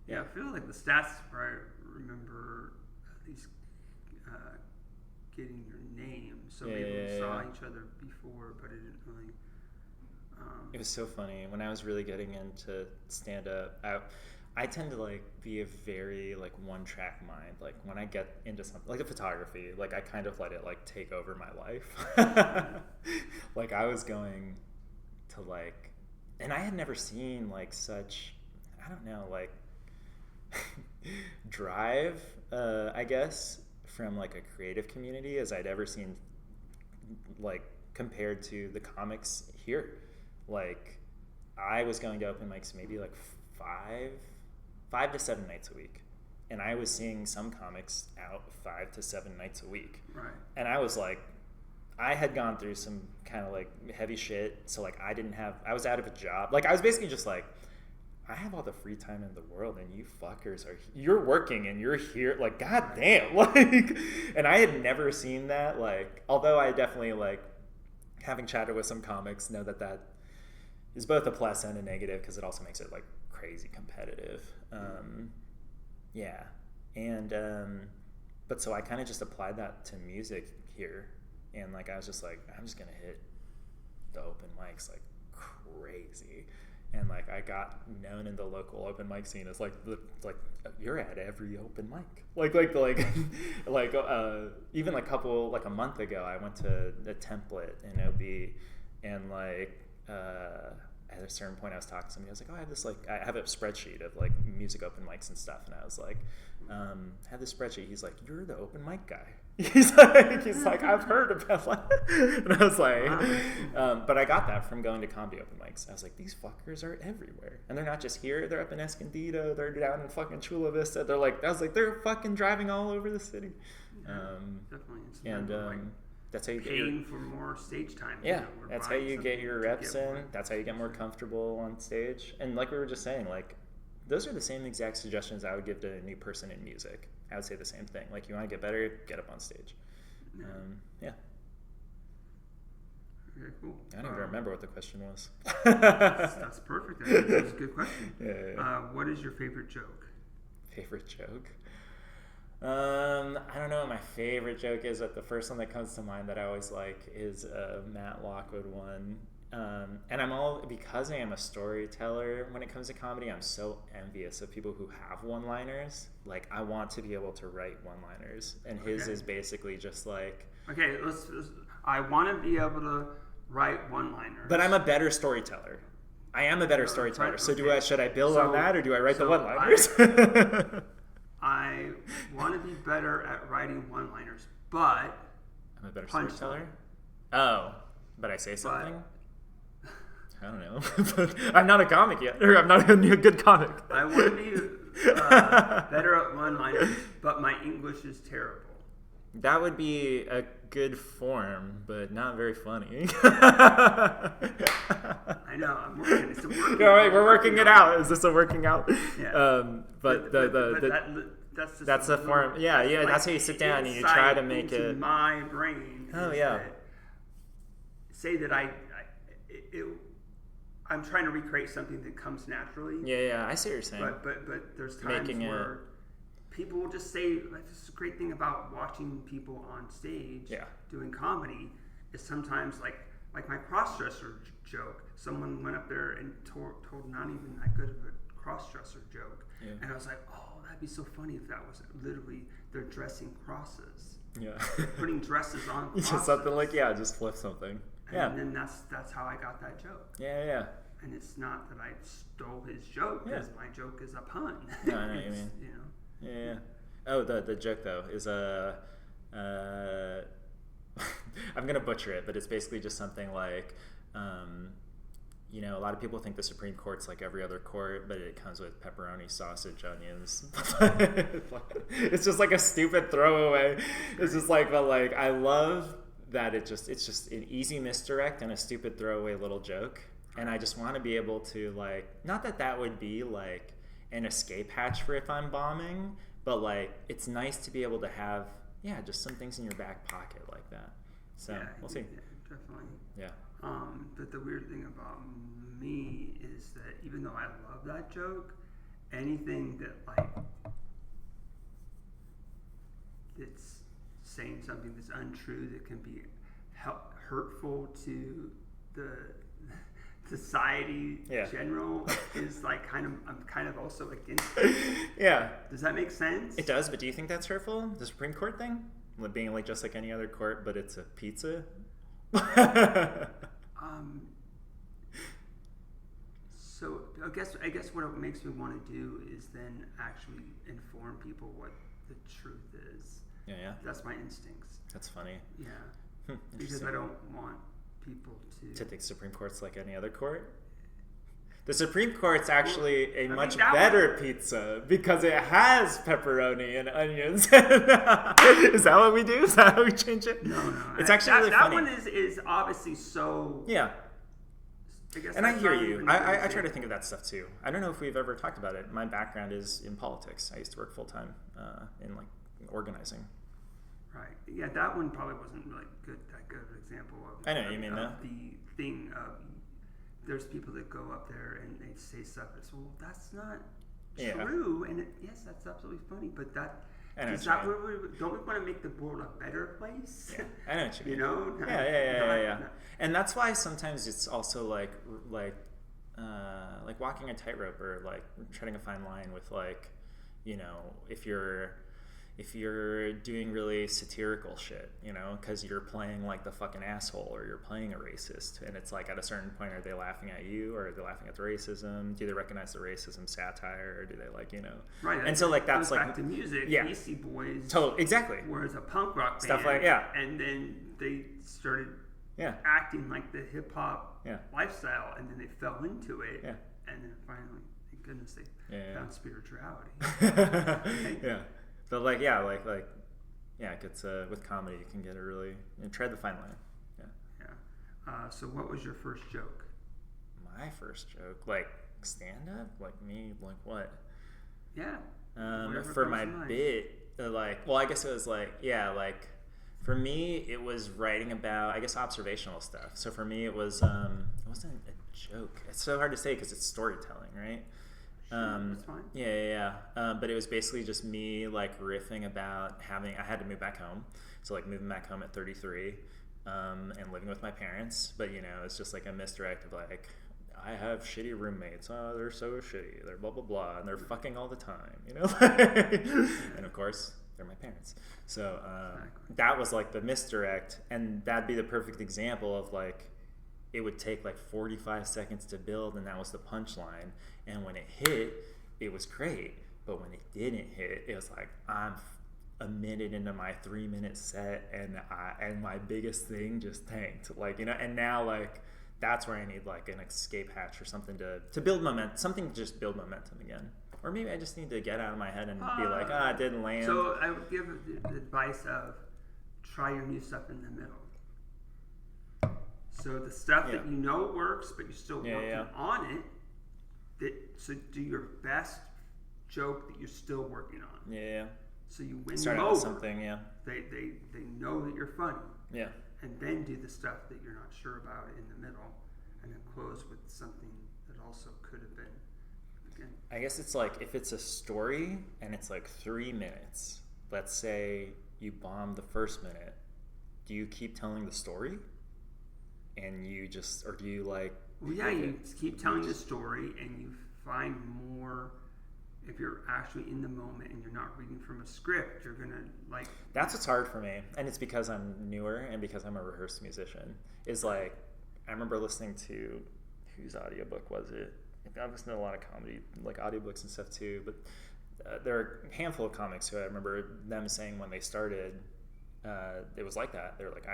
Yeah, I feel like Lestat's where I remember at least getting your name. So maybe we saw each other before, but it didn't really... It was so funny. When I was really getting into stand-up, I tend to like be a very like one-track mind. Like when I get into something like the photography, like I kind of let it like take over my life. Like I was going to like, and I had never seen like such, I don't know, like drive, I guess, from like a creative community as I'd ever seen, like compared to the comics here. Like I was going to open mics maybe like 5 to 7 nights a week, and I was seeing some comics out 5 to 7 nights a week. Right. And I was like, I had gone through some kind of like heavy shit, so like I was out of a job. Like I was basically just like, I have all the free time in the world, and you fuckers you're working and you're here. Like, goddamn. Like, and I had never seen that. Like, although I definitely like having chatted with some comics know that is both a plus and a negative, because it also makes it like crazy competitive. But so I kind of just applied that to music here, and like I was just like, I'm just gonna hit the open mics like crazy. And like I got known in the local open mic scene as like you're at every open mic. Even a month ago, I went to a template in OB, and like at a certain point I was talking to somebody. I was like, oh, I have a spreadsheet of like music open mics and stuff, and I was like, have this spreadsheet. He's like, you're the open mic guy. He's like, I've heard about that. And I was like, but I got that from going to comedy open mics. I was like, these fuckers are everywhere. And they're not just here, they're up in Escondido, they're down in fucking Chula Vista. They're fucking driving all over the city. Definitely. And that's how you paying for more stage time. Yeah, that's how you get your reps in. That's how you get more comfortable on stage. And like we were just saying, like, those are the same exact suggestions I would give to a new person in music. I would say the same thing. Like, you want to get better, get up on stage. Okay, cool. I don't even remember what the question was. That's perfect. That's a good question. Yeah. What is your favorite joke? Favorite joke? I don't know what my favorite joke is, but the first one that comes to mind that I always like is a Matt Lockwood one. And because I am a storyteller when it comes to comedy, I'm so envious of people who have one-liners. Like, I want to be able to write one-liners, and his is basically just like... Okay, I want to be able to write one-liners. But I'm a better storyteller. I am a better storyteller. Right, so should I build on that, or do I write the one-liners? I want to be better at writing one-liners, but... I'm a better storyteller? Oh, but I say something? I don't know. But I'm not a comic yet, or I'm not a good comic. I want to be better at one-liners, but my English is terrible. That would be a good form, but not very funny. I know. I'm working. It's a working. All right, we're working it out. Is this a working out? Yeah. But that's the form. Yeah. Like, that's how you sit down and you try to make it. My brain. Oh yeah. Say that I'm trying to recreate something that comes naturally. Yeah. I see what you're saying. But there's times where people will just say, like, this is a great thing about watching people on stage doing comedy is sometimes like my cross-dresser joke. Someone went up there and told not even that good of a cross-dresser joke. Yeah. And I was like, oh, that'd be so funny if that was literally they're dressing crosses. Yeah. Putting dresses on crosses. Just something like, just flip something. And then that's how I got that joke. Yeah. And it's not that I stole his joke, because my joke is a pun. No, I know what you mean. Yeah. Oh, the joke though is I'm gonna butcher it, but it's basically just something like, a lot of people think the Supreme Court's like every other court, but it comes with pepperoni, sausage, onions. It's just like a stupid throwaway. It's just like, but like I love that it's just an easy misdirect and a stupid throwaway little joke, and I just want to be able to like, not that would be like an escape hatch for if I'm bombing, but like it's nice to be able to have just some things in your back pocket like that. So we'll see. Yeah, definitely. Yeah. But the weird thing about me is that even though I love that joke, anything that like it's saying something that's untrue that can be hurtful to the society general is like I'm kind of also against it. Yeah. Does that make sense? It does, but do you think that's hurtful? The Supreme Court thing? Being like just like any other court, but it's a pizza? So I guess what it makes me want to do is then actually inform people what the truth is. Yeah. That's my instincts. That's funny. Yeah. Because I don't want people to think Supreme Court's like any other court. The Supreme Court's actually a much better pizza because it has pepperoni and onions. Is that what we do? Is that how we change it? No. It's actually really funny. That one is obviously so... Yeah. I hear you. I try to think of that stuff too. I don't know if we've ever talked about it. My background is in politics. I used to work full-time in like organizing. Right. Yeah, that one probably wasn't really that good of an example of... I know what you mean, though. The thing of... There's people that go up there and they say stuff that's, well, that's not true. And yes, that's absolutely funny, but don't we want to make the world a better place? Yeah. I know what you mean. You know? Yeah. And that's why sometimes it's also like walking a tightrope or like treading a fine line with like, if you're doing really satirical shit, because you're playing like the fucking asshole or you're playing a racist, and it's like at a certain point, are they laughing at you or are they laughing at the racism? Do they recognize the racism satire, or do they like, Right. And so like that's like back to music. Yeah. Beastie Boys. Totally. Exactly. Whereas a punk rock band. Stuff like And then they started acting like the hip hop lifestyle, and then they fell into it. Yeah. And then finally, thank goodness, they found spirituality. Yeah. But it gets with comedy, you can get a really tread the fine line. Yeah. So what was your first joke? My first joke, like stand up, like me, like what? Yeah. For my bit, I guess it was for me, it was writing about, I guess, observational stuff. So for me, it was it wasn't a joke. It's so hard to say because it's storytelling, right? That's fine. Yeah. But it was basically just me like riffing about I had to move back home. So like moving back home at 33 and living with my parents. But it's just like a misdirect of like, I have shitty roommates. Oh, they're so shitty. They're blah, blah, blah. And they're fucking all the time, And of course, they're my parents. So that was like the misdirect. And that'd be the perfect example of like, it would take like 45 seconds to build, and that was the punchline. And when it hit, it was great. But when it didn't hit, it was like, I'm a minute into my 3-minute set, and my biggest thing just tanked. And now like that's where I need like an escape hatch or something to build momentum, something to just build momentum again. Or maybe I just need to get out of my head and be like, it didn't land. So I would give the advice of try your new stuff in the middle. So the stuff that you know works, but you're still working on it. So do your best joke that you're still working on. Yeah. So you win them over. With something, They know that you're funny. Yeah. And then do the stuff that you're not sure about in the middle, and then close with something that also could have been. Again. I guess it's like if it's a story and it's like 3 minutes. Let's say you bomb the first minute. Do you keep telling the story? And you just, or do you like? Well, yeah, you keep telling the story, and you find more. If you're actually in the moment and you're not reading from a script, you're gonna like. That's what's hard for me, and it's because I'm newer and because I'm a rehearsed musician. Is like, I remember listening to, whose audiobook was it? I've listened to a lot of comedy, like audiobooks and stuff too. But there are a handful of comics who I remember them saying when they started, it was like that. They were like,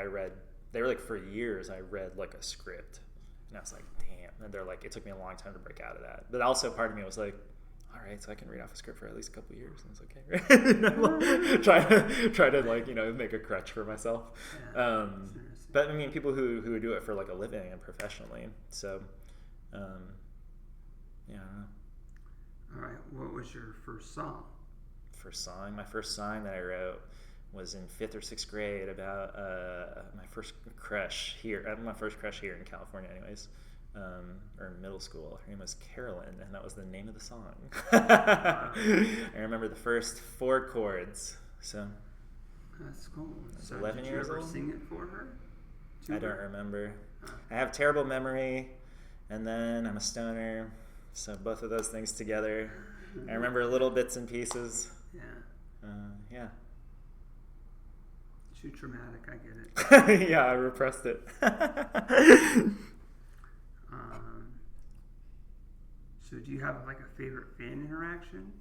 They were like, for years I read like a script, and I was like, damn. And they're like, it took me a long time to break out of that. But also part of me was like, all right, so I can read off a script for at least a couple of years, and it's okay. try to like, make a crutch for myself. Yeah, but I mean, people who do it for like a living and professionally. So, I don't know. All right, what was your first song? My first song that I wrote was in 5th or 6th grade about my first crush here in California, anyways. Or in middle school. Her name was Carolyn, and that was the name of the song. I remember the first 4 chords. So that's cool. So 11 years old. Did you ever sing it for her? I don't remember. I have terrible memory, and then I'm a stoner, so both of those things together. I remember little bits and pieces. Yeah. Too traumatic, I get it. Yeah, I repressed it. So do you have like a favorite fan interaction?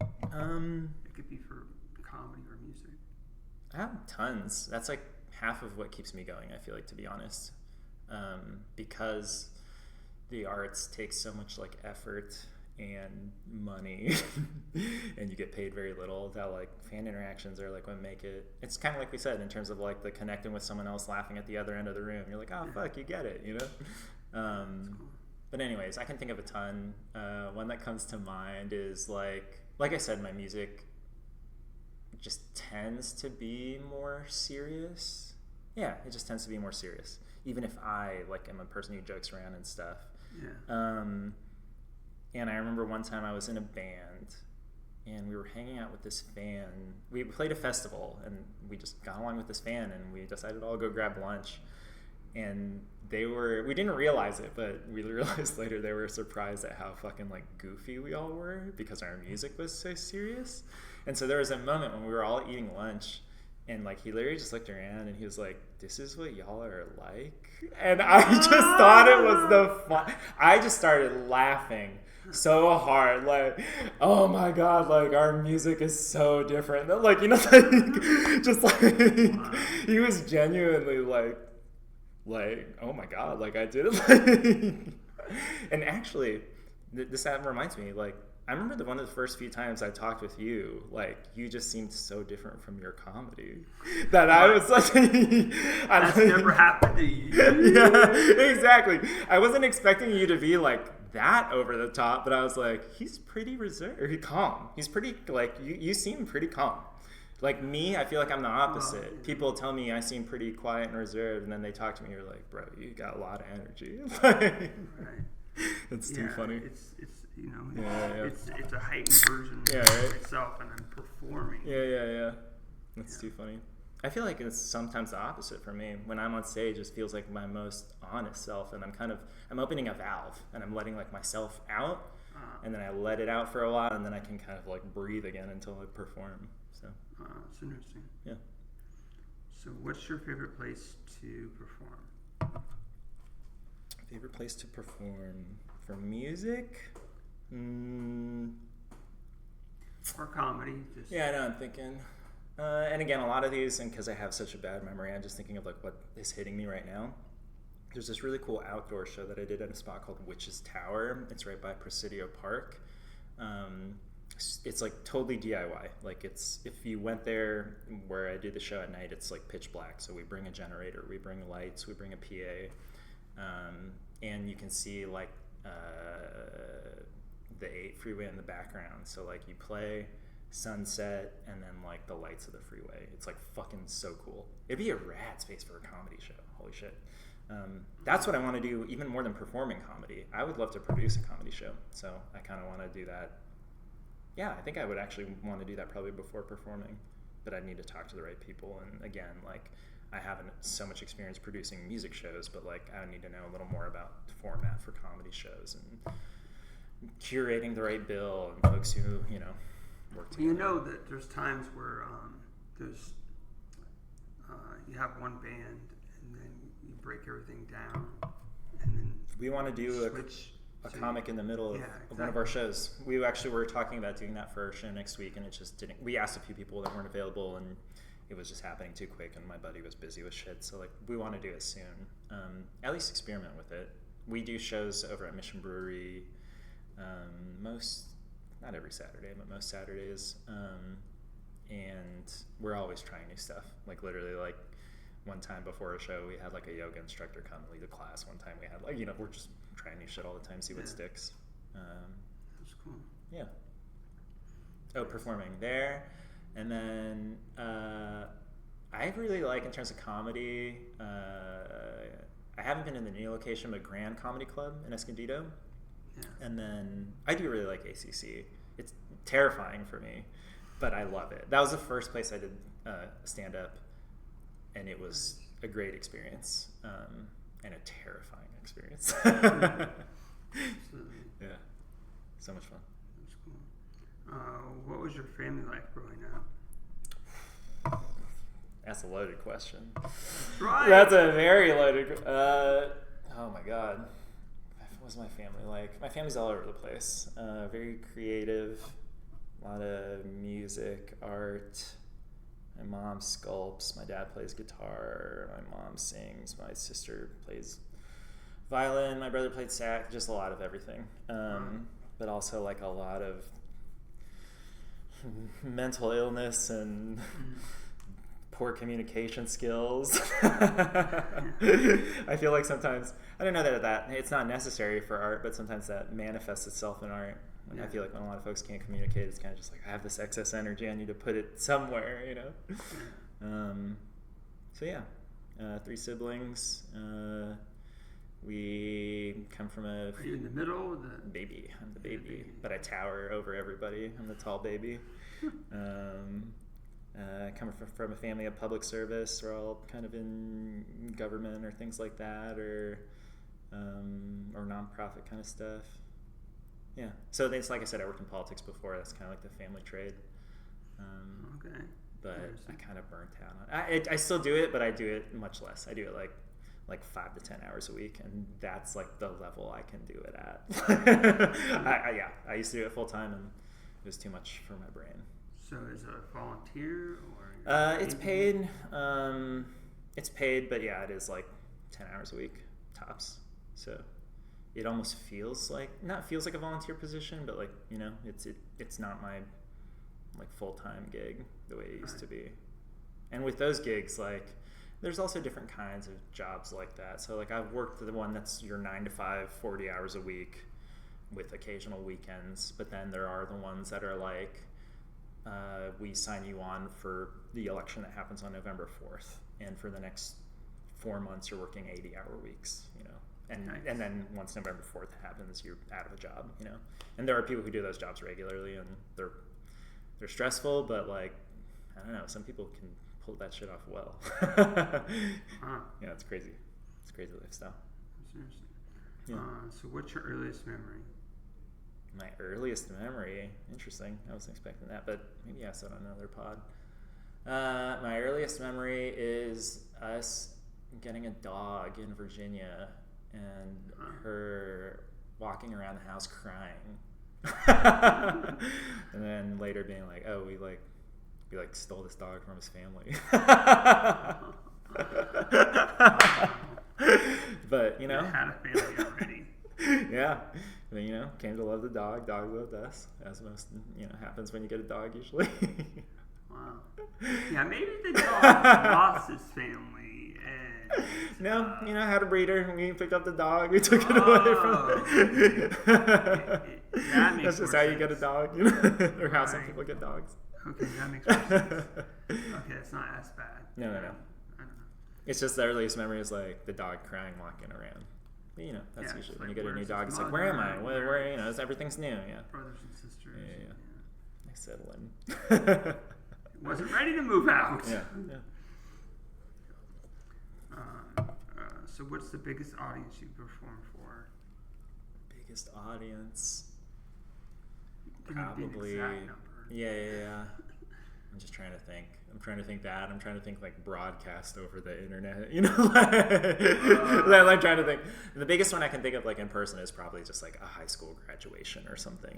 It could be for comedy or music. I have tons. That's like half of what keeps me going, I feel like, to be honest. Because the arts take so much like effort and money and you get paid very little, that like fan interactions are like what make it. It's kind of like we said in terms of like the connecting with someone else laughing at the other end of the room. You're like, oh fuck, you get it, Cool. But anyways, I can think of a ton. One that comes to mind is like I said, my music just tends to be more serious. Yeah, it just tends to be more serious, even if I like am a person who jokes around and stuff. Yeah. And I remember one time I was in a band and we were hanging out with this fan. We played a festival and we just got along with this fan and we decided to all go grab lunch. And we didn't realize it, but we realized later they were surprised at how fucking like goofy we all were because our music was so serious. And so there was a moment when we were all eating lunch and like he literally just looked around and he was like, this is what y'all are like? And I just thought it was the fun. I just started laughing so hard, like, oh my god, like our music is so different. Like, just like he was genuinely like, oh my god, like I did it. And actually, this reminds me, like, I remember one of the first few times I talked with you, like, you just seemed so different from your comedy that I was like, that's never happened to you. Yeah, exactly. I wasn't expecting you to be like that over the top, but I was like, he's pretty reserved, or calm. He's pretty, like, you seem pretty calm. Like me, I feel like I'm the opposite. Yeah. People tell me I seem pretty quiet and reserved, and then they talk to me, you're like, bro, you got a lot of energy. Right. It's too funny. It's it's a heightened version of myself, and I'm performing. Yeah. That's too funny. I feel like it's sometimes the opposite for me. When I'm on stage, it feels like my most honest self, and I'm opening a valve, and I'm letting like myself out, and then I let it out for a while, and then I can kind of like breathe again until I perform. So. It's interesting. Yeah. So, what's your favorite place to perform? Favorite place to perform for music? Or comedy? Yeah, I know. I'm thinking. And again, a lot of these, and because I have such a bad memory, I'm just thinking of like what is hitting me right now. There's this really cool outdoor show that I did at a spot called Witch's Tower. It's right by Presidio Park. it's like totally DIY. Like it's, if you went there where I do the show at night, it's like pitch black. So we bring a generator, we bring lights, we bring a PA, and you can see like the 8 freeway in the background. So like you play sunset and then like the lights of the freeway. It's like fucking so cool. It'd be a rad space for a comedy show. Holy shit. That's what I want to do even more than performing comedy. I would love to produce a comedy show. So I kind of want to do that. Yeah, I think I would actually want to do that probably before performing, but I'd need to talk to the right people. And again, like I haven't so much experience producing music shows, but like I would need to know a little more about the format for comedy shows and curating the right bill and folks who, work together. You know that there's times where there's you have one band and then you break everything down and then we want to do a comic in the middle of one of our shows. We actually were talking about doing that for our show next week, and it just didn't. We asked a few people that weren't available, and it was just happening too quick, and my buddy was busy with shit. So like, we want to do it soon. At least experiment with it. We do shows over at Mission Brewery, not every Saturday, but most Saturdays, and we're always trying new stuff. Like literally, like one time before a show, we had like a yoga instructor come and lead a class. One time we had like, we're just trying new shit all the time, see what sticks. That's cool. Yeah. Oh, performing there. And then I really like, in terms of comedy, I haven't been in the new location, but Grand Comedy Club in Escondido. Yeah. And then I do really like ACC. It's terrifying for me, but I love it. That was the first place I did stand-up, and it was a great experience and a terrifying experience. Yeah, so much fun. That's cool. What was your family like growing up? That's a loaded question. Right. That's a very loaded. Oh my god, what was my family like? My family's all over the place. Very creative, a lot of music, art. My mom sculpts, my dad plays guitar, my mom sings, my sister plays violin, my brother played sax, just a lot of everything. But also like a lot of mental illness and poor communication skills. I feel like sometimes, I don't know that it's not necessary for art, but sometimes that manifests itself in art. I feel like when a lot of folks can't communicate, it's kind of just like, I have this excess energy, I need to put it somewhere, So yeah, 3 siblings. We come from a... Are you in the middle? Baby. I'm the baby, but I tower over everybody. I'm the tall baby. Coming from a family of public service. We're all kind of in government or things like that, or nonprofit kind of stuff. Yeah. So it's like I said, I worked in politics before. That's kind of like the family trade. Okay. But I kind of burnt out on it. I still do it, but I do it much less. I do it like 5 to 10 hours a week, and that's like the level I can do it at. I used to do it full time, and it was too much for my brain. So is it a volunteer or? It's paid. It's paid, but yeah, it is like 10 hours a week tops. So it almost feels like a volunteer position, but like, it's not my like full-time gig the way it used to be. And with those gigs, like, there's also different kinds of jobs like that. So like, I've worked the one that's your 9 to 5, 40 hours a week with occasional weekends, but then there are the ones that are like, we sign you on for the election that happens on November 4th, and for the next 4 months you're working 80-hour weeks, and nice. And then once November 4th happens, you're out of a job, and there are people who do those jobs regularly, and they're stressful, but like, I don't know, some people can pull that shit off well. Yeah, it's crazy. It's a crazy lifestyle. Seriously. Yeah. So what's your earliest memory? My earliest memory, interesting. I wasn't expecting that, but maybe ask that on another pod. My earliest memory is us getting a dog in Virginia and her walking around the house crying, and then later being like, "Oh, we stole this dog from his family." But you had a family already. Yeah. But, came to love the dog. Dog loved us, as most, happens when you get a dog usually. Wow. Yeah, maybe the dog lost his family. And, no, had a breeder. We picked up the dog. We took it away from him. That makes That's just how you get a dog, or how some people get dogs. Okay, that makes more sense. Okay, it's not as bad. No. I don't know. It's just the earliest memory is like the dog crying walking around. But, that's usually when you get a new dog. It's like, where am I? Where everything's new. Yeah. Brothers and sisters. Yeah. I settle in. Wasn't ready to move out. Yeah. So what's the biggest audience you performed for? Biggest audience? Probably. Yeah. I'm just trying to think. I'm trying to think that. I'm trying to think like broadcast over the internet. I'm trying to think. The biggest one I can think of like in person is probably just like a high school graduation or something.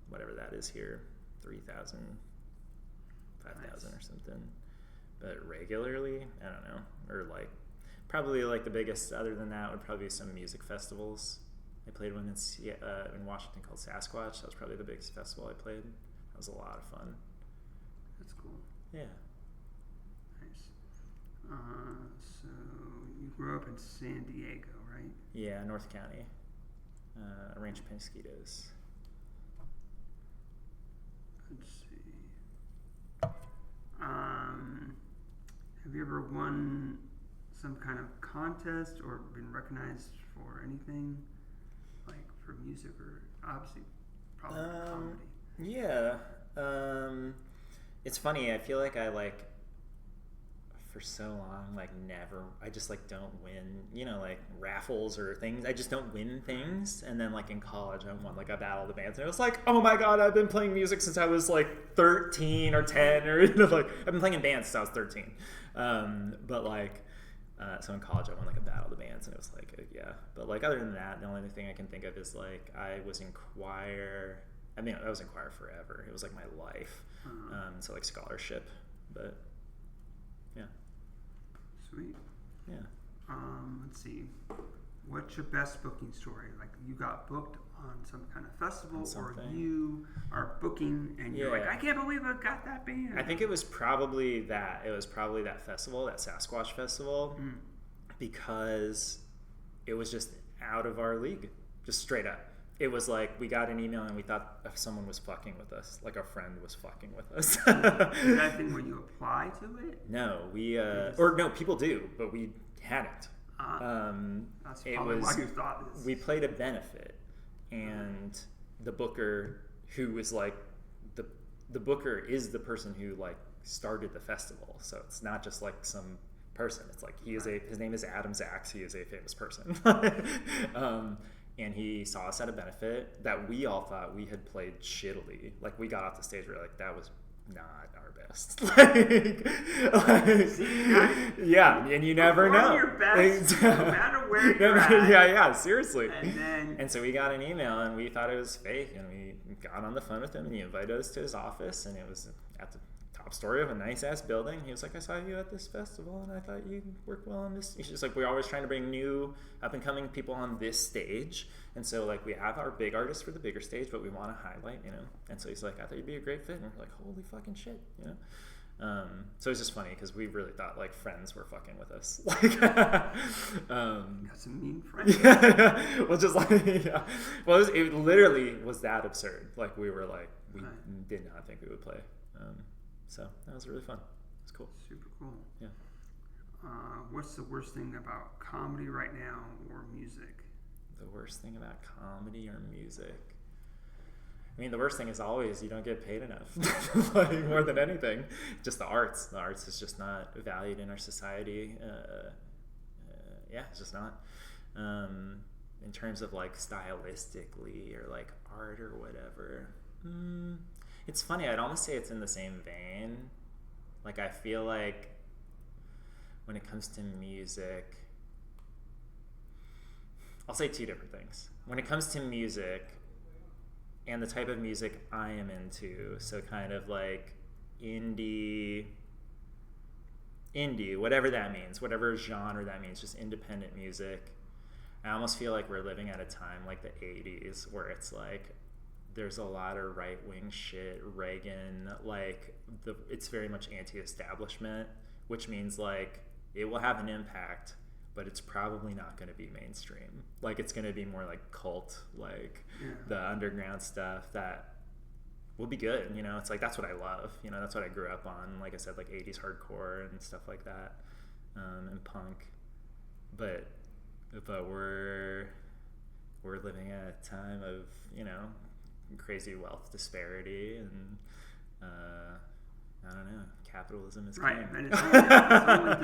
Whatever that is here, 3,000, 5,000 or something. But regularly, I don't know. Or like probably like the biggest other than that would probably be some music festivals. I played one in Washington called Sasquatch. That was probably the biggest festival I played. That was a lot of fun. That's cool. Yeah. Nice. So you grew up in San Diego, right? Yeah, North County. Rancho Penasquitos. Let's see. Have you ever won some kind of contest or been recognized for anything? Like for music or obviously probably comedy? Yeah. It's funny. I feel like I for so long I just don't win, like raffles or things. I just don't win things. And then in college I won a battle of the bands and it was like, oh my god, I've been playing music since I was 13 or 10 or I've been playing in bands since I was 13. So in college I won a battle of the bands and it was yeah. But other than that, the only thing I can think of is I was in choir. I was in choir forever. It was my life. So scholarship, but yeah. Sweet. Yeah. Let's see. What's your best booking story? You got booked on some kind of festival, or you are booking and you're I can't believe I got that band. I think it was probably that. It was probably that festival, that Sasquatch festival, because it was just out of our league, just straight up. It was we got an email and we thought if someone was fucking with us, a friend was fucking with us. Is that thing where you apply to it? No, people do, but we hadn't. That's probably why you thought this. We played a benefit, and the booker, who was the booker is the person who started the festival, so it's not just some person. It's his name is Adam Zaks. He is a famous person. And he saw us at a benefit that we all thought we had played shittily. We got off the stage, we were that was not our best. Yeah, and you never know. Your best, no matter where you're at. Yeah, seriously. And so we got an email, and we thought it was fake, and we got on the phone with him, and he invited us to his office, and it was at the top story of a nice-ass building. He was I saw you at this festival, and I thought you worked well on this. He's just we're always trying to bring new, up-and-coming people on this stage, and so we have our big artists for the bigger stage, but we want to highlight, and so he's I thought you'd be a great fit, and we're holy fucking shit, so it's just funny, because we really thought, friends were fucking with us. Got some mean friends. Yeah. Well, just yeah. Well, it literally was that absurd. We were we did not think we would play. So that was really fun. It's cool. Super cool. Yeah. What's the worst thing about comedy right now or music? The worst thing about comedy or music? The worst thing is always you don't get paid enough. More than anything. Just the arts. The arts is just not valued in our society. It's just not. In terms of stylistically or art or whatever. It's funny, I'd almost say it's in the same vein. I feel when it comes to music, I'll say two different things. When it comes to music and the type of music I am into, so kind of indie, whatever that means, whatever genre that means, just independent music, I almost feel like we're living at a time like the 80s where it's like there's a lot of right-wing shit, Reagan, like it's very much anti-establishment, which means like it will have an impact, but it's probably not going to be mainstream. Like it's going to be more like cult, like the underground stuff that will be good, you know. It's like that's what I love, you know. That's what I grew up on. Like I said, like 80s hardcore and stuff like that, and punk. But we're living at a time of, you know, crazy wealth disparity and I don't know, capitalism is right, king. and it's only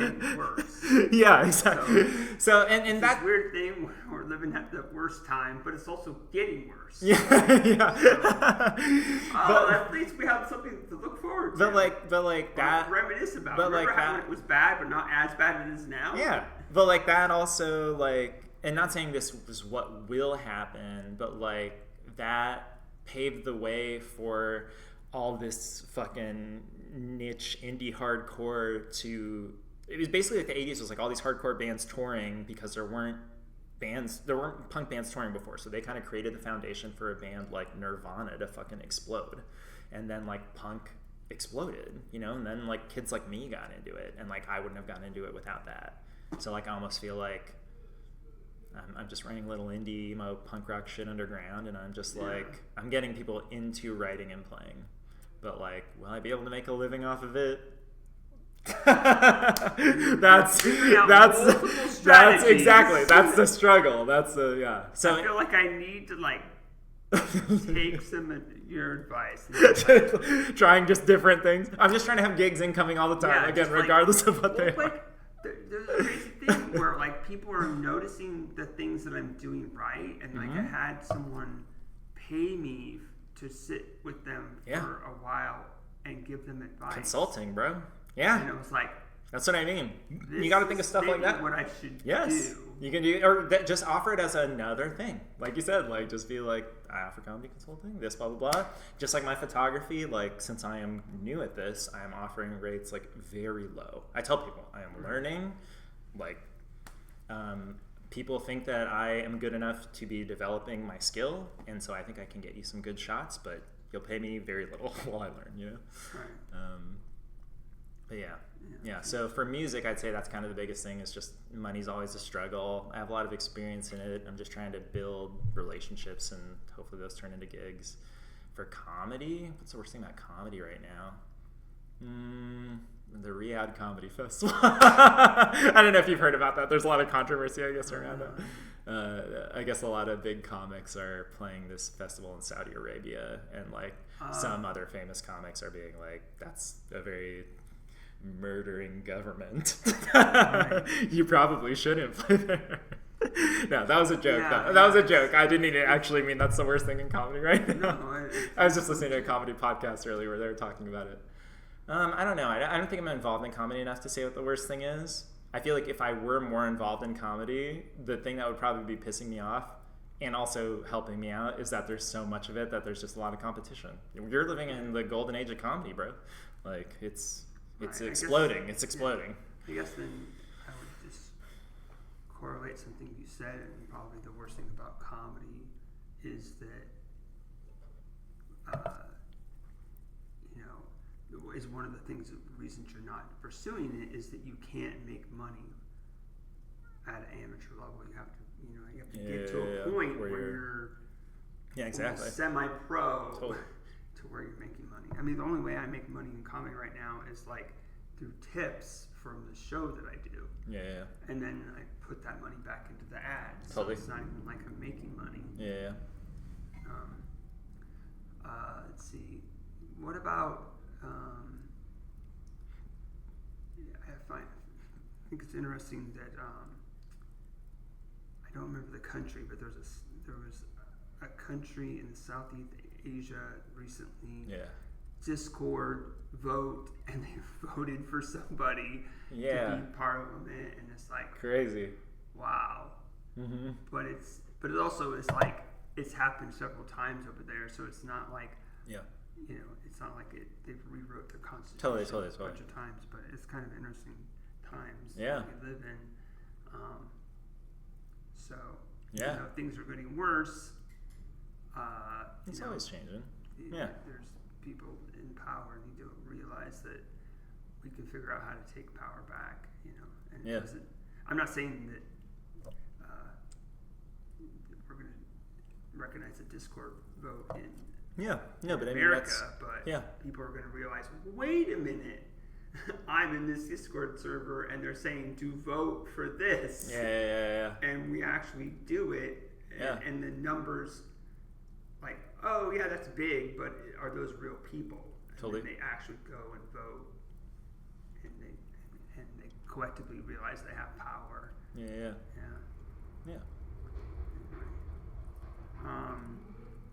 getting worse. Yeah, exactly. So and that weird thing, we're living at the worst time, but it's also getting worse. Yeah, yeah. So, at least we have something to look forward to. But like that, reminisce about. But remember like how that, it was bad, but not as bad as it is now. Yeah, but like that also, like, and not saying this is what will happen, but like that paved the way for all this fucking niche indie hardcore to. It was basically like the 80s was like all these hardcore bands touring because there weren't punk bands touring before, so they kind of created the foundation for a band like Nirvana to fucking explode. And then like punk exploded, you know, and then like kids like me got into it, and like I wouldn't have gotten into it without that. So like I almost feel like I'm just writing little indie emo punk rock shit underground, and I'm just like I'm getting people into writing and playing, but like will I be able to make a living off of it? that's exactly, that's the struggle, that's the so I feel like I need to like take some of your advice. Trying just different things. I'm just trying to have gigs incoming all the time, again, regardless of what they are. Like, there's a crazy thing where like people are noticing the things that I'm doing right, and like I had someone pay me to sit with them for a while and give them advice. Consulting, bro. Yeah. And it was like, that's what I mean. You got to think of stuff like that. What I should do. You can do, or just offer it as another thing. Like you said, like just be like, I offer comedy consulting, this, blah, blah, blah. Just like my photography, like since I am new at this, I am offering rates like very low. I tell people I am learning. Like, people think that I am good enough to be developing my skill, and so I think I can get you some good shots, but you'll pay me very little while I learn, you know? Right. But yeah. So for music, I'd say that's kind of the biggest thing. Is just money's always a struggle. I have a lot of experience in it. I'm just trying to build relationships, and hopefully those turn into gigs. For comedy, what's the worst thing about comedy right now? The Riyadh Comedy Festival. I don't know if you've heard about that. There's a lot of controversy, I guess, around it. I guess a lot of big comics are playing this festival in Saudi Arabia, and like some other famous comics are being like, that's a very murdering government. You probably shouldn't play there. No, that was a joke. That was a joke. I didn't even actually mean that's the worst thing in comedy right now. No, I was just listening to a comedy podcast earlier where they were talking about it. I don't know. I don't think I'm involved in comedy enough to say what the worst thing is. I feel like if I were more involved in comedy, the thing that would probably be pissing me off and also helping me out is that there's so much of it that there's just a lot of competition. You're living in the golden age of comedy, bro. Like, it's exploding. It's exploding. I guess then I would just correlate something you said, and probably the worst thing about comedy is that, is one of the things, the reasons you're not pursuing it is that you can't make money at an amateur level. You have to get to a point where you're exactly semi-pro to where you're making money. I mean, the only way I make money in comedy right now is like through tips from the show that I do. Yeah. And then I put that money back into the ads. Totally. So it's not even like I'm making money. Yeah. Let's see. What about? I think it's interesting that I don't remember the country, but there was a country in Southeast Asia recently. Yeah. Discord vote, and they voted for somebody to be parliament, and it's like crazy. Wow. Mm-hmm. But it also is like it's happened several times over there, so it's not like it's not like they've rewrote the constitution totally. a bunch of times, but it's kind of interesting times that we live in. So Yeah. Things are getting worse. It's always changing. Yeah. There's people in power need to realize that we can figure out how to take power back, And it doesn't, I'm not saying that we're going to recognize a Discord vote in America, but people are going to realize, wait a minute, I'm in this Discord server and they're saying to vote for this. And we actually do it. And the numbers, like, oh yeah, that's big, but are those real people? Totally. And they actually go and vote, and they collectively realize they have power. Yeah.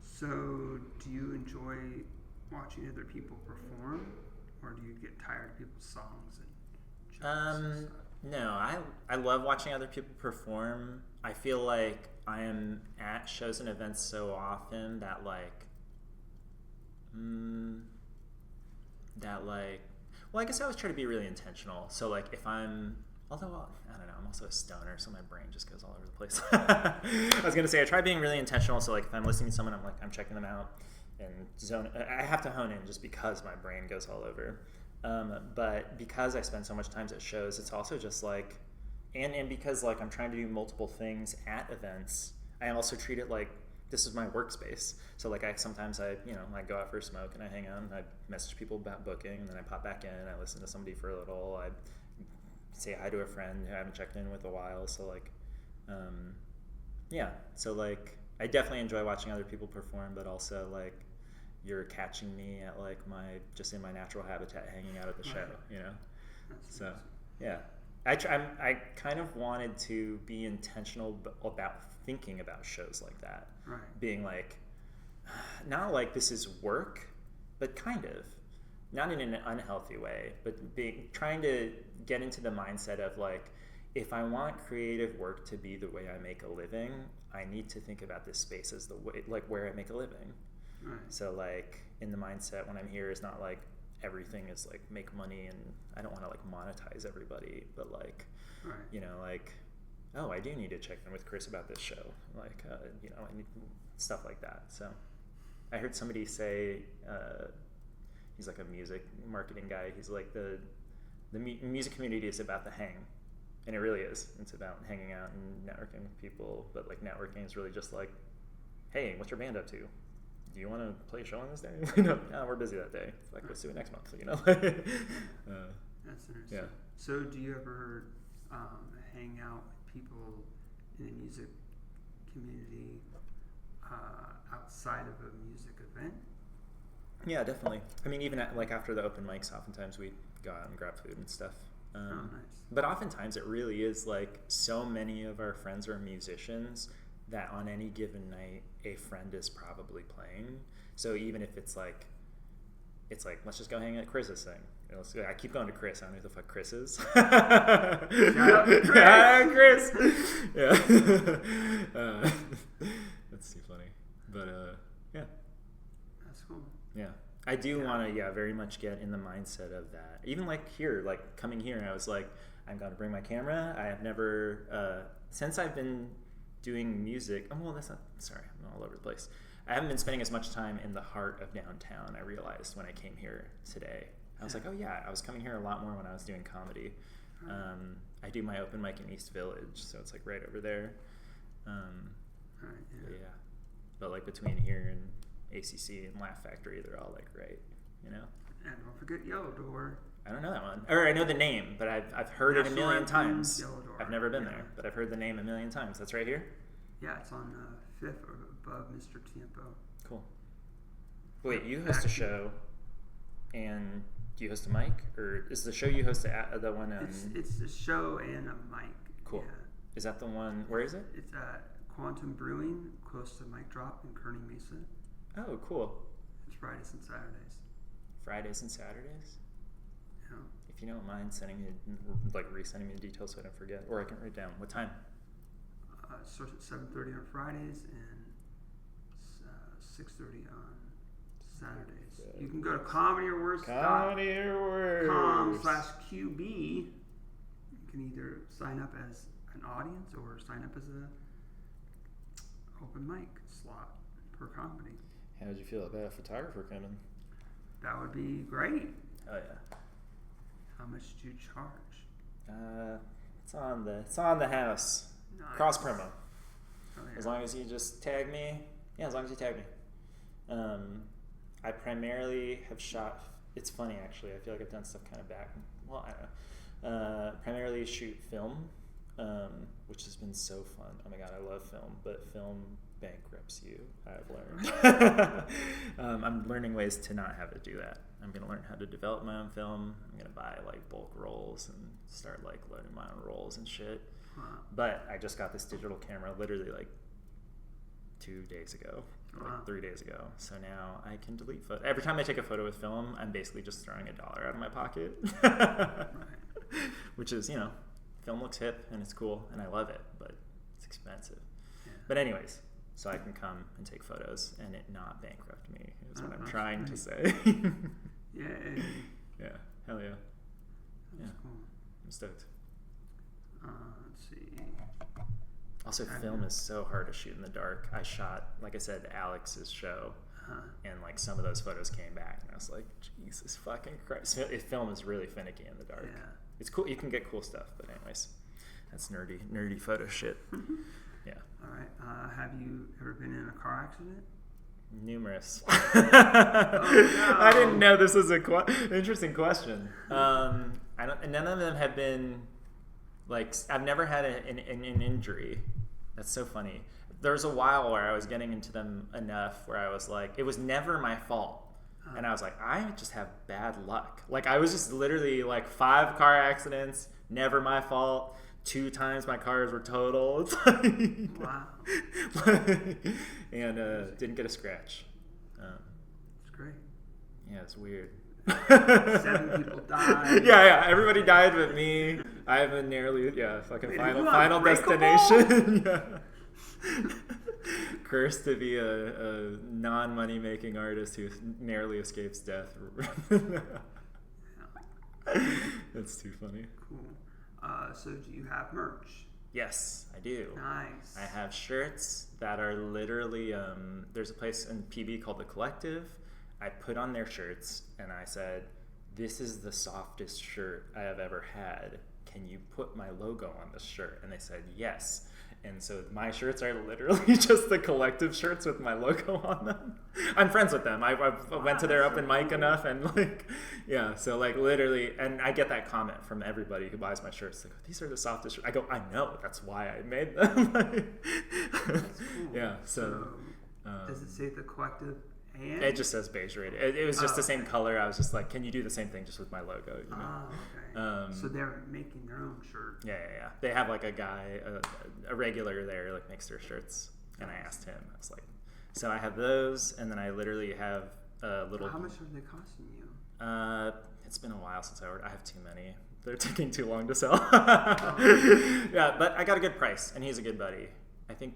So, do you enjoy watching other people perform, or do you get tired of people's songs and jokes and stuff? No, I love watching other people perform. I feel like I am at shows and events so often that well, I guess I always try to be really intentional. So if I'm, although I don't know, I'm also a stoner, so my brain just goes all over the place. I was gonna say I try being really intentional. So if I'm listening to someone, I'm checking them out and I have to hone in just because my brain goes all over. But because I spend so much time at shows, it's also just and because I'm trying to do multiple things at events, I also treat it like this is my workspace. So sometimes I go out for a smoke and I hang out and I message people about booking, and then I pop back in, I listen to somebody for a little, I say hi to a friend who I haven't checked in with a while. So so I definitely enjoy watching other people perform, but also you're catching me at just in my natural habitat, hanging out at the show, So amazing. Yeah, I kind of wanted to be intentional about thinking about shows like that, right? Being not this is work, but kind of not in an unhealthy way, but trying to get into the mindset of if I want creative work to be the way I make a living, I need to think about this space as the way where I make a living. Right. So in the mindset when I'm here is not everything is make money, and I don't want to monetize everybody, but right. Oh, I do need to check in with Chris about this show, I need stuff like that. So I heard somebody say he's a music marketing guy, he's the music community is about the hang, and it really is. It's about hanging out and networking with people, but networking is really just hey, what's your band up to? Do you want to play a show on this day? No, we're busy that day. Let's do it next month. That's interesting. Yeah. So, do you ever hang out with people in the music community outside of a music event? Yeah, definitely. I mean, even after the open mics, oftentimes we go out and grab food and stuff. Nice. But oftentimes it really is so many of our friends are musicians that on any given night a friend is probably playing. So even if it's let's just go hang at Chris's thing. I keep going to Chris. I don't know who the fuck Chris is. Shout out to Chris. Yeah. That's too funny. But yeah. That's cool. Yeah. I do want to very much get in the mindset of that. Even here, coming here, I was I'm going to bring my camera. I have never since I've been doing music. Oh, well, I'm all over the place. I haven't been spending as much time in the heart of downtown. I realized when I came here today. I was oh yeah, I was coming here a lot more when I was doing comedy. I do my open mic in East Village, so it's right over there. Yeah. But between here and ACC and Laugh Factory, they're all right, And don't forget Yellow Door. I don't know that one. Or I know the name, but I've heard it a million times. I've never been there, but I've heard the name a million times. That's right here? Yeah, it's on 5th or above Mr. Tiempo. Cool. Wait, you host a show, and do you host a mic? Or is the show you host the one on... It's a show and a mic. Cool. Yeah. Is that the one... Where is it? It's at Quantum Brewing, close to Mic Drop in Kearney Mesa. Oh, cool. It's Fridays and Saturdays. Fridays and Saturdays? Yeah. If you don't mind sending me, resending me the details so I don't forget, or I can write down. What time? It starts at 7:30 on Fridays and 6:30 on Saturdays. You can go to comedyorworse.com/QB. You can either sign up as an audience or sign up as a open mic slot per company. How would you feel about a photographer coming? That would be great. Oh yeah. How much do you charge? It's on the house. Nice. Cross promo. Oh, yeah. As long as you just tag me. Yeah, as long as you tag me. I primarily have shot. It's funny actually. I feel like I've done stuff kind of back. Well, I don't know. Primarily shoot film, which has been so fun. Oh my god, I love film, but film bankrupts you. I've learned. I'm learning ways to not have to do that. I'm gonna learn how to develop my own film. I'm gonna buy like bulk rolls and start like loading my own rolls and shit. Wow. But I just got this digital camera literally like 2 days ago, or like 3 days ago. So now I can delete photos. Every time I take a photo with film, I'm basically just throwing $1 out of my pocket. Which is, film looks hip and it's cool and I love it, but it's expensive. Yeah. But anyways, so I can come and take photos and it not bankrupt me is what I'm trying to say. Yeah. Yeah, hell yeah. That's cool. I'm stoked. Let's see. Also, film is so hard to shoot in the dark. I shot, like I said, Alex's show, and like some of those photos came back, and I was like, Jesus fucking Christ. Film is really finicky in the dark. Yeah. It's cool. You can get cool stuff, but anyways, that's nerdy photo shit. Yeah. All right. Have you ever been in a car accident? Numerous. Oh, no. I didn't know this was an interesting question. None of them have been like, I've never had an injury. That's so funny. There was a while where I was getting into them enough where I was like, it was never my fault. And I was like, I just have bad luck. Like, I was just literally like 5 car accidents, never my fault. 2 times my cars were totaled. Wow. And didn't get a scratch. It's great. Yeah, it's weird. 7 people died. Yeah, everybody died but me. I have a fucking final destination. Yeah. Cursed to be a non-money making artist who narrowly escapes death. That's too funny. Cool. So do you have merch? Yes, I do. Nice. I have shirts that are literally, there's a place in PB called The Collective. I put on their shirts and I said, this is the softest shirt I have ever had. Can you put my logo on this shirt? And they said, yes. And so my shirts are literally just The Collective shirts with my logo on them. I'm friends with them. I went to their open mic enough and so like literally, and I get that comment from everybody who buys my shirts. Like, these are the softest shirts. I go, I know, that's why I made them. That's cool. Yeah, so. Does it say The Collective? And? It just says Beige Radio. It was just the same color. I was just like, can you do the same thing just with my logo? You know? Oh, okay. So they're making their own shirt. Yeah. They have like a guy, a regular there, like makes their shirts. And I asked him. I was like, so I have those, and then I literally have a little. How much are they costing you? It's been a while since I ordered. I have too many. They're taking too long to sell. Yeah, but I got a good price, and he's a good buddy. I think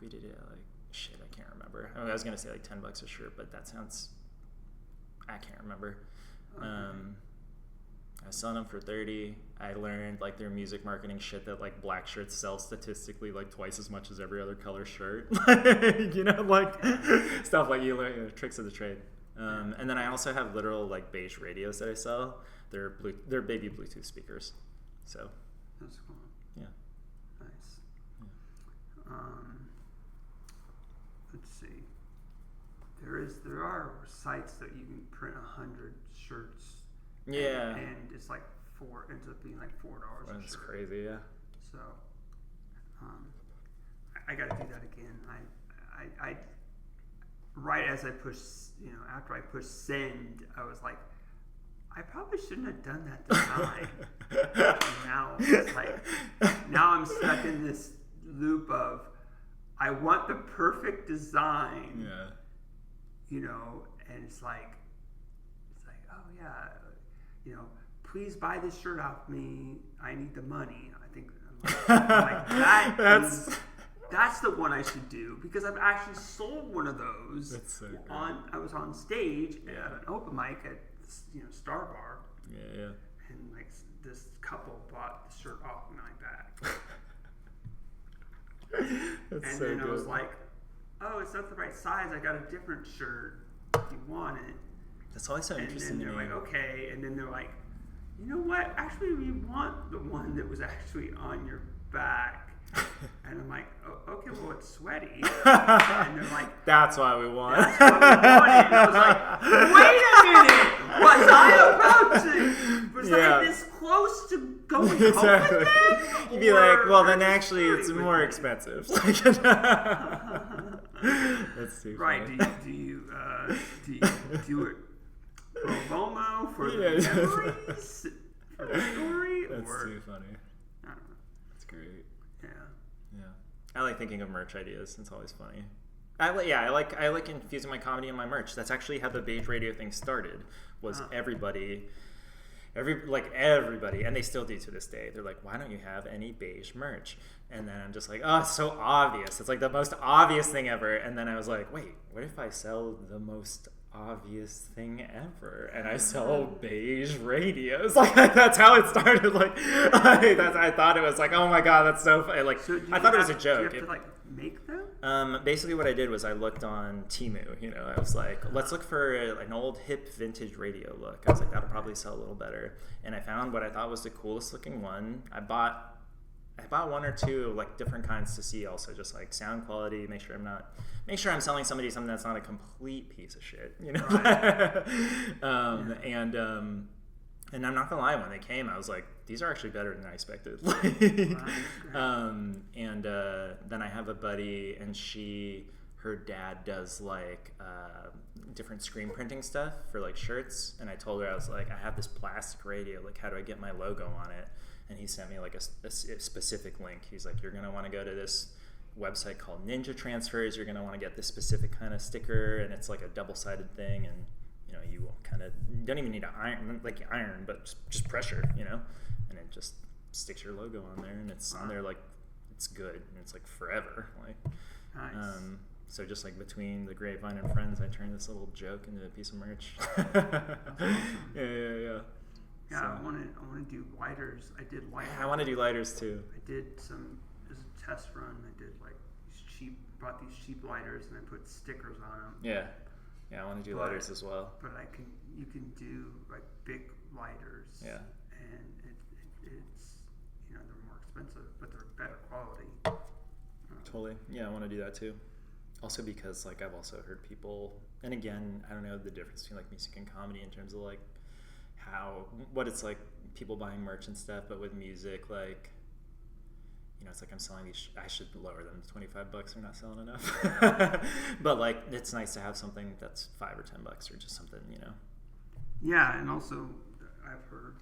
we did it at like shit. I can't remember. I was gonna say like $10 a shirt, but that sounds. I can't remember. Okay. I was selling them for $30. I learned like their music marketing shit that like black shirts sell statistically like twice as much as every other color shirt. Stuff like you learn, tricks of the trade. And then I also have literal like Beige radios that I sell. They're baby Bluetooth speakers. So. That's cool. Yeah. Nice. Yeah. Let's see. There are sites that you can print 100 shirts. Yeah. And it's like ends up being like $4 a shirt. That's crazy, yeah. So, I got to do that again. I right as I push, after I push send, I was like, I probably shouldn't have done that design. And now it's like, now I'm stuck in this loop of, I want the perfect design. Yeah. And it's like, oh yeah, please buy this shirt off me. I need the money. I think that's the one I should do, because I've actually sold one of those. That's so great. I was on stage at an open mic at Star Bar. Yeah. And like this couple bought the shirt off my back. And so then good. I was like, oh, it's not the right size. I got a different shirt if you want it. That's always so interesting And to then me. they're like, okay. And then they're like, you know what? Actually, we want the one that was actually on your back. And I'm like, oh, okay, well, it's sweaty. And they're like, that's why we want. That's what we wanted. And I was like, wait a minute. Was I about to? Was I this close to going exactly. home with them? You'd be like, well, then actually, it's more expensive. That's too funny. Right? Do you do it pro bono for the memories for the story? That's or, too funny. I don't know. That's great. Yeah. Yeah. I like thinking of merch ideas. It's always funny. I like infusing my comedy in my merch. That's actually how the Beige Radio thing started. Was everybody, and they still do to this day. They're like, why don't you have any beige merch? And then I'm just like, oh, it's so obvious. It's like the most obvious thing ever. And then I was like, wait, what if I sell the most obvious thing ever? And I sell beige radios. Like that's how it started. I thought it was like, oh my god, that's so funny. Like so I thought it was a joke. Do you have to like make them? Basically what I did was I looked on Temu, you know, I was like, let's look for an old hip vintage radio look. I was like, that'll probably sell a little better. And I found what I thought was the coolest looking one. I bought one or two like different kinds to see also, just like sound quality, make sure I'm selling somebody something that's not a complete piece of shit, you know? Right. And I'm not gonna lie, when they came, I was like, these are actually better than I expected. Then I have a buddy, and her dad does like different screen printing stuff for like shirts. And I told her, I was like, I have this plastic radio. Like, how do I get my logo on it? And he sent me like a specific link. He's like, you're gonna want to go to this website called Ninja Transfers. You're gonna want to get this specific kind of sticker, and it's like a double-sided thing, and you know, you kind of don't even need to iron, like you iron, but just pressure, you know, and it just sticks your logo on there, and it's on there like it's good, and it's like forever, like. Nice. So just like between the grapevine and friends, I turned this little joke into a piece of merch. Yeah. Yeah, I want to do lighters. I did lighters. I want to do lighters too. I did some as a test run. I did like bought these cheap lighters, and I put stickers on them. Yeah, I want to do lighters as well. But you can do like big lighters. Yeah. And it's they're more expensive, but they're better quality. Totally. Yeah, I want to do that too. Also because like I've also heard people, and again, I don't know the difference between like music and comedy in terms of like what it's like people buying merch and stuff, but with music, like, you know, it's like I'm selling these, I should lower them to $25. I'm not selling enough. But like, it's nice to have something that's $5 or $10 or just something, you know? Yeah. And also I've heard,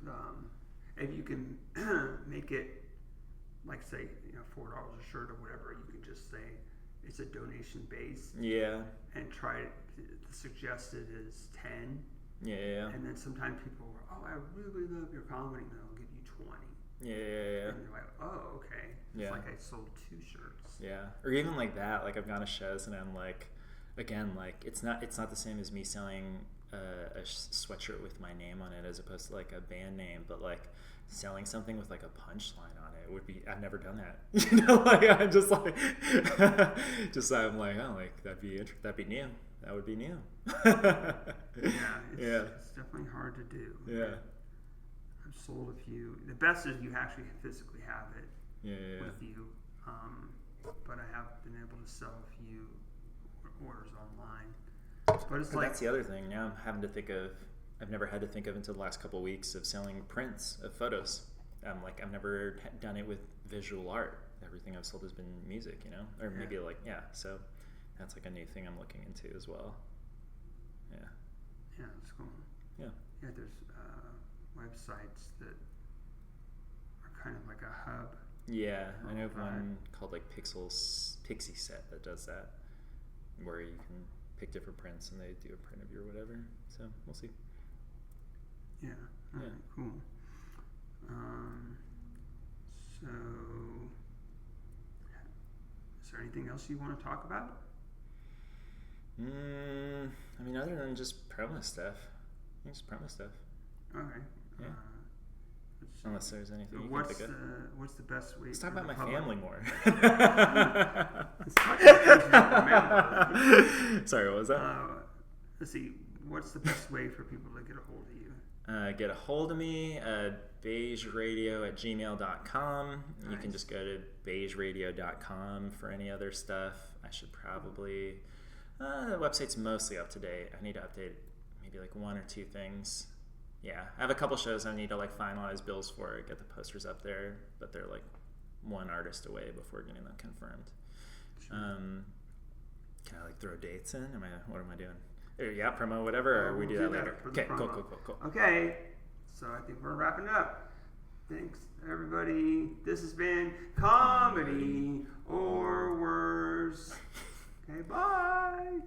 if you can make it like say, $4 a shirt or whatever, you can just say it's a donation base. Yeah. And try it. The suggested is 10. Yeah. And then sometimes people were, oh, I really love your comedy, and I'll give you 20. Yeah. And you're like, oh, okay. It's like I sold 2 shirts. Yeah. Or even like that, like I've gone to shows and I'm like, again, like it's not the same as me selling a sweatshirt with my name on it as opposed to like a band name, but like selling something with like a punchline on it would be, I've never done that. You know, like I'm just like, I'm like, oh, like that'd be new. That would be new. It's definitely hard to do. Yeah. I've sold a few. The best is you actually physically have it with you. But I have been able to sell a few orders online. But it's like, that's the other thing. Now I'm having to think of, I've never had to think of until the last couple of weeks of selling prints of photos. I've never done it with visual art. Everything I've sold has been music, you know? Or maybe so that's like a new thing I'm looking into as well. Yeah, that's cool. Yeah, there's websites that are kind of like a hub. Yeah, I know of one called like Pixie Set that does that, where you can pick different prints and they do a print of you or whatever. So we'll see. Yeah. All right, cool. So, is there anything else you want to talk about? I mean, other than just promo stuff. Just promo stuff. Okay. Yeah. Let's Unless there's anything you what's can think of. What's the best way? Let's talk about my public? family more. Let's talk about things you don't remember. Sorry, what was that? Let's see. What's the best way for people to get a hold of you? Get a hold of me at beigeradio@gmail.com. Nice. You can just go to beigeradio.com for any other stuff. I should probably... the website's mostly up to date. I need to update maybe like 1 or 2 things. Yeah, I have a couple shows I need to like finalize bills for, get the posters up there, but they're like 1 artist away before getting them confirmed. Sure. Can I like throw dates in? What am I doing? Yeah, promo, whatever, or we do that later. Okay, cool. Okay, so I think we're wrapping up. Thanks, everybody. This has been Comedy or Worse. Okay, bye.